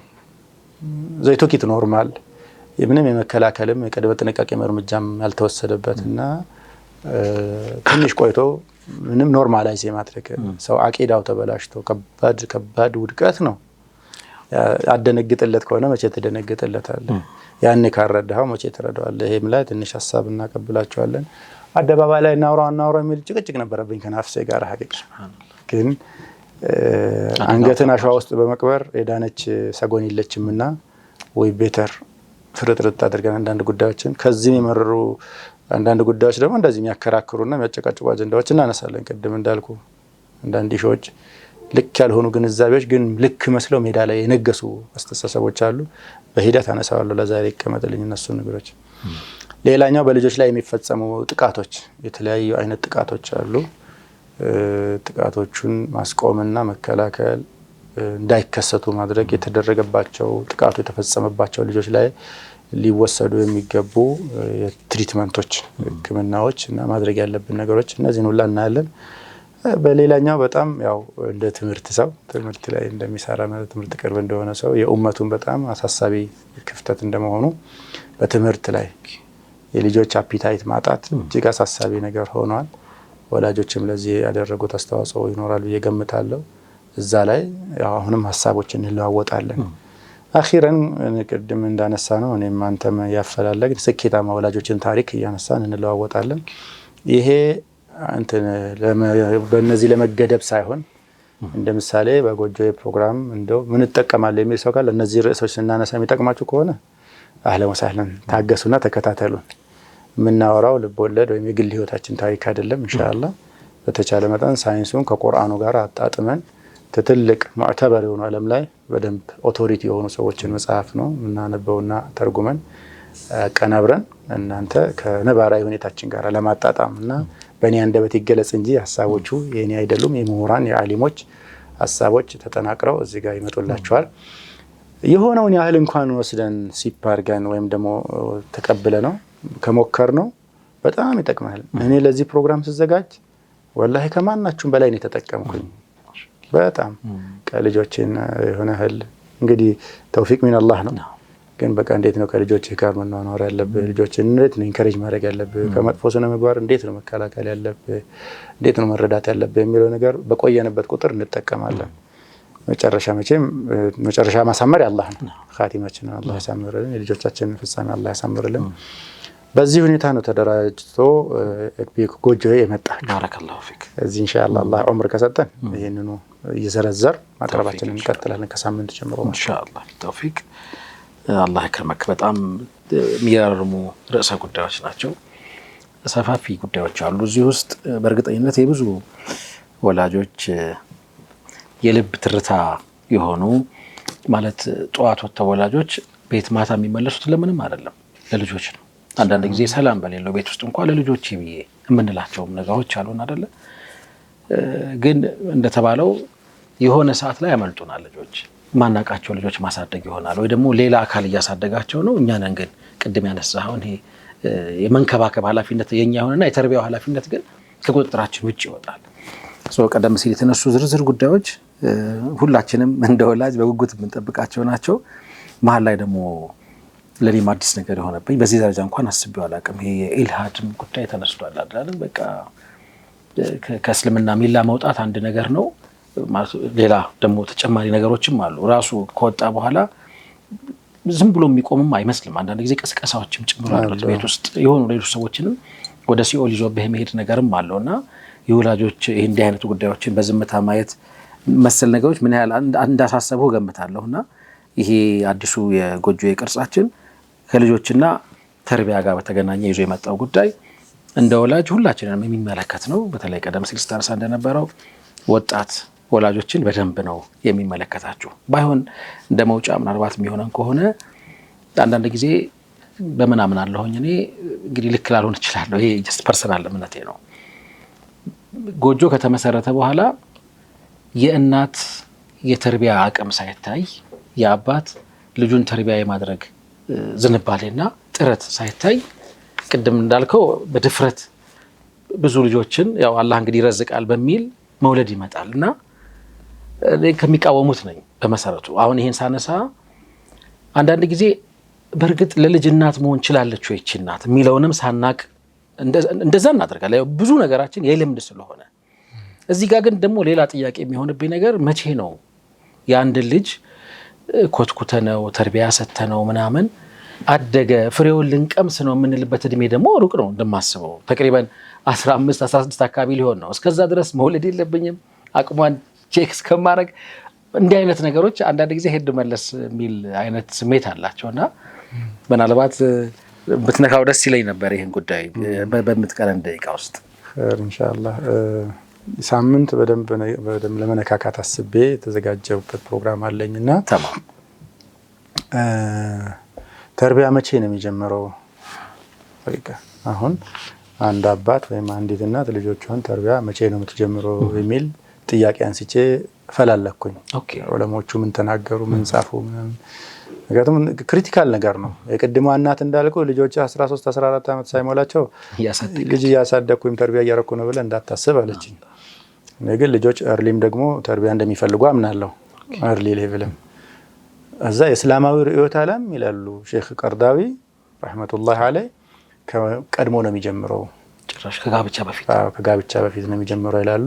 A: ዘይቶኪት ኖርማል ምንም የመከላከልም የቅድመ ጥንቃቄ እርምጃም ያልተወሰደበትና ትንሽ ቆይቶ ምንም ኖርማላይዝ የማድረግ ሰው አቂዳው ተበላሽቶ ከባድ ውድቀት ነው። አደነግጥለት ከሆነ መቼ ተደነግጥለታለህ? ያኔ ካረዳው መቼ ተረዳዋለህ? ይሄም ላይ ትንሽ ሀሳብ እናቀብላቸዋለን። አደባባይ ላይ እናውራ የሚል ጭቅጭቅ ነበረብኝ ከናፍሴ ጋር ሀቂቃ። ግን አንገትን አሸዋ ውስጥ በመቅበር የዳነች ሰጎን የለችምና ወይ ቤተር ፍርጥርጥ አድርገን አንዳንድ ጉዳዮችን ከዚህም የመረሩ አንዳንድ ጉዳዮች ደግሞ እንደዚህ የሚያከራክሩና የሚያጨቃጭቁ አጀንዳዎች እናነሳለን። ቅድም እንዳልኩ አንዳንድ ሾች ልክ ያልሆኑ ግንዛቤዎች ግን ልክ መስለው ሜዳ ላይ የነገሱ አስተሳሰቦች አሉ። በሂደት አነሳዋለሁ። ለዛሬ ይቀመጥልኝ እነሱ ነገሮች። ሌላኛው በልጆች ላይ የሚፈጸሙ ጥቃቶች፣ የተለያዩ አይነት ጥቃቶች አሉ። ጥቃቶቹን ማስቆምና መከላከል እንዳይከሰቱ ማድረግ፣ የተደረገባቸው ጥቃቱ የተፈጸመባቸው ልጆች ላይ ሊወሰዱ የሚገቡ የትሪትመንቶች ሕክምናዎች እና ማድረግ ያለብን ነገሮች እነዚህን ሁላ እናያለን። በሌላኛው በጣም ያው እንደ ትምህርት ሰው ትምህርት ላይ እንደሚሰራ ማለት ትምህርት ቅርብ እንደሆነ ሰው የኡመቱን በጣም አሳሳቢ ክፍተት እንደመሆኑ በትምህርት ላይ የልጆች አፒታይት ማጣት እጅግ አሳሳቢ ነገር ሆኗል። ወላጆችም ለዚህ ያደረጉት አስተዋጽኦ ይኖራል ብዬ ገምታለሁ። እዛ ላይ ያው አሁንም ሀሳቦችን እንለዋወጣለን። አኺረን ቅድም እንዳነሳ ነው እኔም አንተም ያፈላለግን ስኬታማ ወላጆችን ታሪክ እያነሳን እንለዋወጣለን። ይሄ በእነዚህ ለመገደብ ሳይሆን እንደ ምሳሌ በጎጆ ፕሮግራም እንደው ምን እንጠቀማለን የሚል ሰው ካለ እነዚህ ርዕሶች ስናነሳ የሚጠቅማችሁ ከሆነ አህለን ወሰህለን ታገሱና ተከታተሉን። የምናወራው ልቦለድ ወይም የግል ህይወታችን ታሪክ አይደለም። ኢንሻአላህ በተቻለ መጠን ሳይንሱን ከቁርአኑ ጋር አጣጥመን ትልቅ ሙዕተበር የሆኑ ዓለም ላይ በደንብ ኦቶሪቲ የሆኑ ሰዎችን መጽሐፍ ነው የምናነበውና ተርጉመን ቀናብረን እናንተ ከነባራዊ ሁኔታችን ጋር ለማጣጣምና በእኔ አንደበት ይገለጽ እንጂ ሐሳቦቹ የኔ አይደሉም የምሁራን የዓሊሞች ሐሳቦች ተጠናቅረው እዚህ ጋር ይመጡላችኋል። የሆነውን ያህል እንኳን ወስደን ሲፓርጋን ወይም ደግሞ ተቀበለ ነው ከሞከር ነው በጣም ይጠቅማል። እኔ ለዚህ ፕሮግራም ስዘጋጅ ወላሂ ከማናችሁም በላይ ነው የተጠቀምኩኝ። በጣም ከልጆችን የሆነ ህል እንግዲህ ተውፊቅ ሚን አላህ ነው። ግን በቃ እንዴት ነው ከልጆችህ ጋር መኗኗር ያለብህ? ልጆችን እንዴት ነው ኢንከሬጅ ማድረግ ያለብህ? ከመጥፎ ስነ ምግባር እንዴት ነው መከላከል ያለብህ? እንዴት ነው መረዳት ያለብህ የሚለው ነገር በቆየንበት ቁጥር እንጠቀማለን። መጨረሻ መቼም መጨረሻ ማሳመር ያላህ ነው። ኻቲማችንን አላህ ያሳምርልን፣ የልጆቻችንን ፍጻሜ አላህ ያሳምርልን። በዚህ ሁኔታ ነው ተደራጅቶ ጎጆ የመጣ።
B: ባረከላሁ ፊክ።
A: እዚህ ኢንሻአላህ አላህ ዑምር ከሰጠን ይሄንኑ እየዘረዘር ማቅረባችንን እንቀጥላለን ከሳምንት ጀምሮ
B: ኢንሻአላህ። ተውፊቅ አላህ ይከርመክ። በጣም የሚያርሙ ርዕሰ ጉዳዮች ናቸው። ሰፋፊ ጉዳዮች አሉ እዚህ ውስጥ። በእርግጠኝነት የብዙ ወላጆች የልብ ትርታ የሆኑ ማለት ጠዋት ወጥተው ወላጆች ቤት ማታ የሚመለሱት ለምንም አይደለም ለልጆች ነው። አንዳንድ ጊዜ ሰላም በሌለው ቤት ውስጥ እንኳን ለልጆች ብዬ የምንላቸውም ነገሮች አሉን አይደለ? ግን እንደተባለው የሆነ ሰዓት ላይ ያመልጡናል ልጆች። ማናቃቸው ልጆች ማሳደግ ይሆናል ወይ ደግሞ ሌላ አካል እያሳደጋቸው ነው። እኛ ነን ግን ቅድም ያነሳው ይሄ የመንከባከብ ኃላፊነት የኛ ይሆንና የተርቢያው ኃላፊነት ግን ከቁጥጥራችን ውጭ ይወጣል። ቀደም ሲል የተነሱ ዝርዝር ጉዳዮች ሁላችንም እንደ ወላጅ በጉጉት የምንጠብቃቸው ናቸው። መሀል ላይ ደግሞ ለኔም አዲስ ነገር የሆነብኝ በዚህ ደረጃ እንኳን አስቤው አላውቅም። ይሄ የኢልሃድም ጉዳይ ተነስቷል አይደል? በቃ ከእስልምና ሚላ መውጣት አንድ ነገር ነው ማለት ሌላ ደግሞ ተጨማሪ ነገሮችም አሉ። ራሱ ከወጣ በኋላ ዝም ብሎ የሚቆምም አይመስልም። አንዳንድ ጊዜ ቀስቀሳዎችም ጭምር አሉት። ቤት ውስጥ የሆኑ ሌሎች ሰዎችንም ወደ ሲኦል ይዞብህ መሄድ ነገርም አለውና የወላጆች እንዲህ አይነቱ ጉዳዮችን በዝምታ ማየት መሰል ነገሮች ምን ያህል እንዳሳሰበው ገምታለሁና ይሄ አዲሱ የጎጆ የቅርጻችን ከልጆችና ተርቢያ ጋር በተገናኘ ይዞ የመጣው ጉዳይ እንደ ወላጅ ሁላችንንም የሚመለከት ነው። በተለይ ቀደም ሲል ስታነሳ እንደነበረው ወጣት ወላጆችን በደንብ ነው የሚመለከታችሁ። ባይሆን እንደ መውጫ ምናልባት የሚሆነን ከሆነ አንዳንድ ጊዜ በምናምን አለሁኝ እኔ እንግዲህ ልክ ላልሆን እችላለሁ። ይሄ ጀስት ፐርሰናል እምነቴ ነው። ጎጆ ከተመሰረተ በኋላ የእናት የተርቢያ አቅም ሳይታይ የአባት ልጁን ተርቢያ የማድረግ ዝንባሌና ጥረት ሳይታይ ቅድም እንዳልከው በድፍረት ብዙ ልጆችን ያው አላህ እንግዲህ ይረዝቃል በሚል መውለድ ይመጣልና ከሚቃወሙት ነኝ በመሰረቱ። አሁን ይሄን ሳነሳ አንዳንድ ጊዜ በእርግጥ ለልጅ እናት መሆን ይችላለች ወይ እቺ እናት የሚለውንም ሳናቅ እንደዛ እናደርጋለን። ብዙ ነገራችን የልምድ ስለሆነ እዚህ ጋር ግን ደግሞ ሌላ ጥያቄ የሚሆንብኝ ነገር መቼ ነው የአንድ ልጅ ኮትኩተነው ተርቢያ ሰተነው ምናምን አደገ ፍሬውን ልንቀምስ ነው የምንልበት እድሜ ደግሞ ሩቅ ነው እንደማስበው ተቅሪበን 15 16 አካባቢ ሊሆን ነው። እስከዛ ድረስ መውለድ የለብኝም አቅሟን ቼክ እስከማድረግ እንዲህ አይነት ነገሮች አንዳንድ ጊዜ ሄድ መለስ የሚል አይነት ስሜት አላቸውና ምናልባት ብትነካው ደስ ይለኝ ነበር ይሄን ጉዳይ በምትቀረን ደቂቃ ውስጥ
A: ኢንሻአላህ። ሳምንት በደንብ ለመነካካት አስቤ የተዘጋጀሁበት ፕሮግራም አለኝና
B: ተማም
A: ተርቢያ መቼ ነው የሚጀምረው? በቃ አሁን አንድ አባት ወይም አንዲት እናት ልጆቿን ተርቢያ መቼ ነው የምትጀምረው የሚል ጥያቄ አንስቼ ፈላለኩኝ። ዑለሞቹ ምን ተናገሩ ምን ጻፉ ምናምን። ምክንያቱም ክሪቲካል ነገር ነው። የቅድሟ እናት እንዳልከው ልጆች 13 14 ዓመት ሳይሞላቸው ልጅ እያሳደግኩኝ ተርቢያ እያረኩ ነው ብለህ እንዳታስብ አለችኝ። እኔ ግን ልጆች እርሊም ደግሞ ተርቢያ እንደሚፈልጉ አምናለሁ። እርሊ ሌቭልም እዛ የእስላማዊ ርዕዮተ ዓለም ይላሉ ሼክ ቀርዳዊ ረህመቱላህ ዐለይህ ቀድሞ ነው የሚጀምረው።
B: ጭራሽ ከጋብቻ
A: በፊት ነው የሚጀምረው ይላሉ።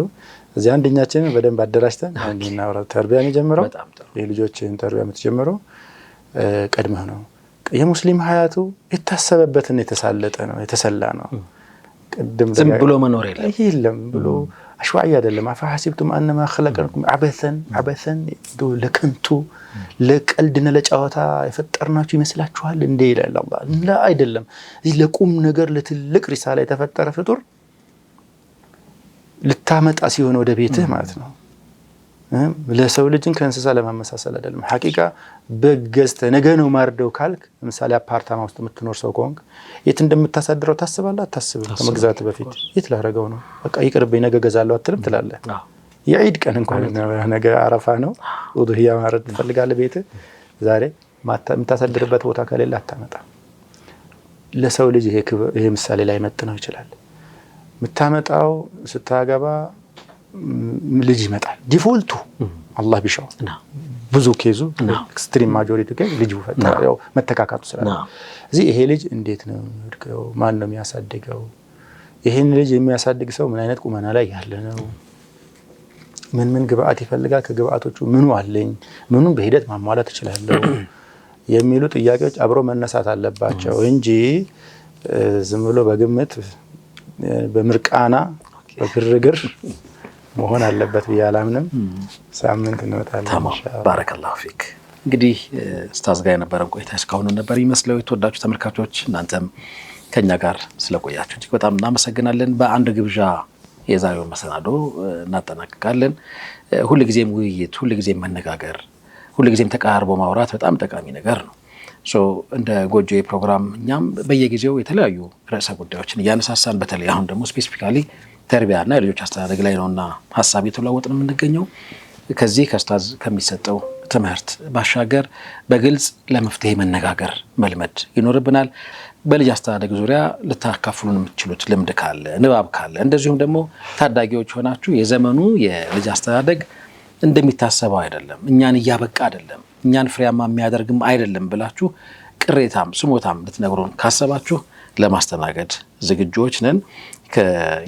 A: እዚህ አንደኛችን በደንብ አደራጅተን አንዲና ተርቢያ የሚጀምረው የልጆችን ተርቢያ የምትጀምረው ቀድመህ ነው። የሙስሊም ሀያቱ የታሰበበትን የተሳለጠ ነው የተሰላ ነው።
B: ዝም ብሎ መኖር
A: የለም ብሎ አሽዋዒ አይደለም። አፈሐሲብቱም አነማ ኸለቅናኩም አበሰን ለከንቱ ለቀልድና ለጨዋታ የፈጠርናችሁ ይመስላችኋል እንዴ ይላል አላህ። ላ አይደለም። እዚህ ለቁም ነገር ለትልቅ ሪሳላ የተፈጠረ ፍጡር ልታመጣ ሲሆን ወደ ቤትህ ማለት ነው። ለሰው ልጅን ከእንስሳ ለማመሳሰል አይደለም። ሐቂቃ በገዝተ ነገ ነው ማርደው ካልክ ለምሳሌ አፓርታማ ውስጥ የምትኖር ሰው ከሆንክ የት እንደምታሳድረው ታስባለህ? አታስብም። ከመግዛት በፊት የት ላደርገው ነው በቃ ይቅርብኝ ነገ ገዛለሁ አትልም ትላለህ። የዒድ ቀን እንኳን ነገ አረፋ ነው ኡድሂያ ማረድ ትፈልጋለህ ቤት ዛሬ የምታሳድርበት ቦታ ከሌለ አታመጣም። ለሰው ልጅ ይሄ ምሳሌ ላይ መጥነው ይችላል። የምታመጣው ስታገባ ልጅ ይመጣል። ዲፎልቱ አላህ ቢሻው ብዙ ኬዙ ኤክስትሪም ማጆሪቲ ልጅ ያው መተካካቱ ስላለ እዚህ ይሄ ልጅ እንዴት ነው የሚወድቀው? ማን ነው የሚያሳድገው? ይሄን ልጅ የሚያሳድግ ሰው ምን አይነት ቁመና ላይ ያለ ነው? ምን ግብአት ይፈልጋል? ከግብአቶቹ ምኑ አለኝ? ምኑን በሂደት ማሟላት እችላለሁ? የሚሉ ጥያቄዎች አብሮ መነሳት አለባቸው እንጂ ዝም ብሎ በግምት በምርቃና በግርግር መሆን አለበት ብዬ አላምንም። ሳምንት እንመጣለን ኢንሻአላህ።
B: ባረከላሁ ፊክ። እንግዲህ ኡስታዝ ጋር የነበረን ቆይታ እስካሁን ነበር ይመስለው። የተወዳጁ ተመልካቾች እናንተም ከኛ ጋር ስለቆያችሁ እጅግ በጣም እናመሰግናለን። በአንድ ግብዣ የዛሬውን መሰናዶ እናጠናቅቃለን። ሁልጊዜም ውይይት፣ ሁልጊዜም መነጋገር፣ ሁልጊዜም ተቃርቦ ማውራት በጣም ጠቃሚ ነገር ነው። እንደ ጎጆ ፕሮግራም እኛም በየጊዜው የተለያዩ ርዕሰ ጉዳዮችን እያነሳሳን በተለይ አሁን ደግሞ ስፔሲፊካሊ ተርቢያና የልጆች አስተዳደግ ላይ ነውና ሀሳብ የተለዋወጥን የምንገኘው ከዚህ ከኡስታዝ ከሚሰጠው ትምህርት ባሻገር በግልጽ ለመፍትሄ መነጋገር መልመድ ይኖርብናል። በልጅ አስተዳደግ ዙሪያ ልታካፍሉን የምትችሉት ልምድ ካለ፣ ንባብ ካለ፣ እንደዚሁም ደግሞ ታዳጊዎች ሆናችሁ የዘመኑ የልጅ አስተዳደግ እንደሚታሰበው አይደለም፣ እኛን እያበቃ አይደለም፣ እኛን ፍሬያማ የሚያደርግም አይደለም ብላችሁ ቅሬታም ስሞታም ልትነግሩን ካሰባችሁ ለማስተናገድ ዝግጁዎች ነን።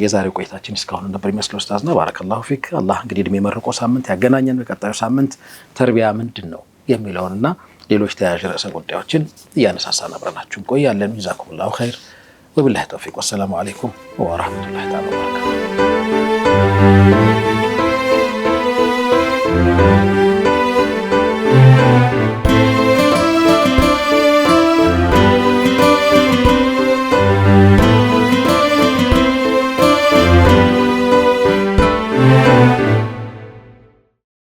B: የዛሬው ቆይታችን እስካሁን ነበር ይመስለው ኡስታዝና ባረከላሁ ፊክ። አላህ እንግዲህ እድሜ መርቆ ሳምንት ያገናኘን። በቀጣዩ ሳምንት ተርቢያ ምንድን ነው የሚለውንና ሌሎች ተያያዥ ርዕሰ ጉዳዮችን እያነሳሳን አብረናችሁ እንቆያለን። ጀዛኩሙላሁ ኸይር ወቢላሂ ተውፊቅ። ወሰላሙ አለይኩም ወራህመቱላሂ ተዓላ ወበረካቱሁ።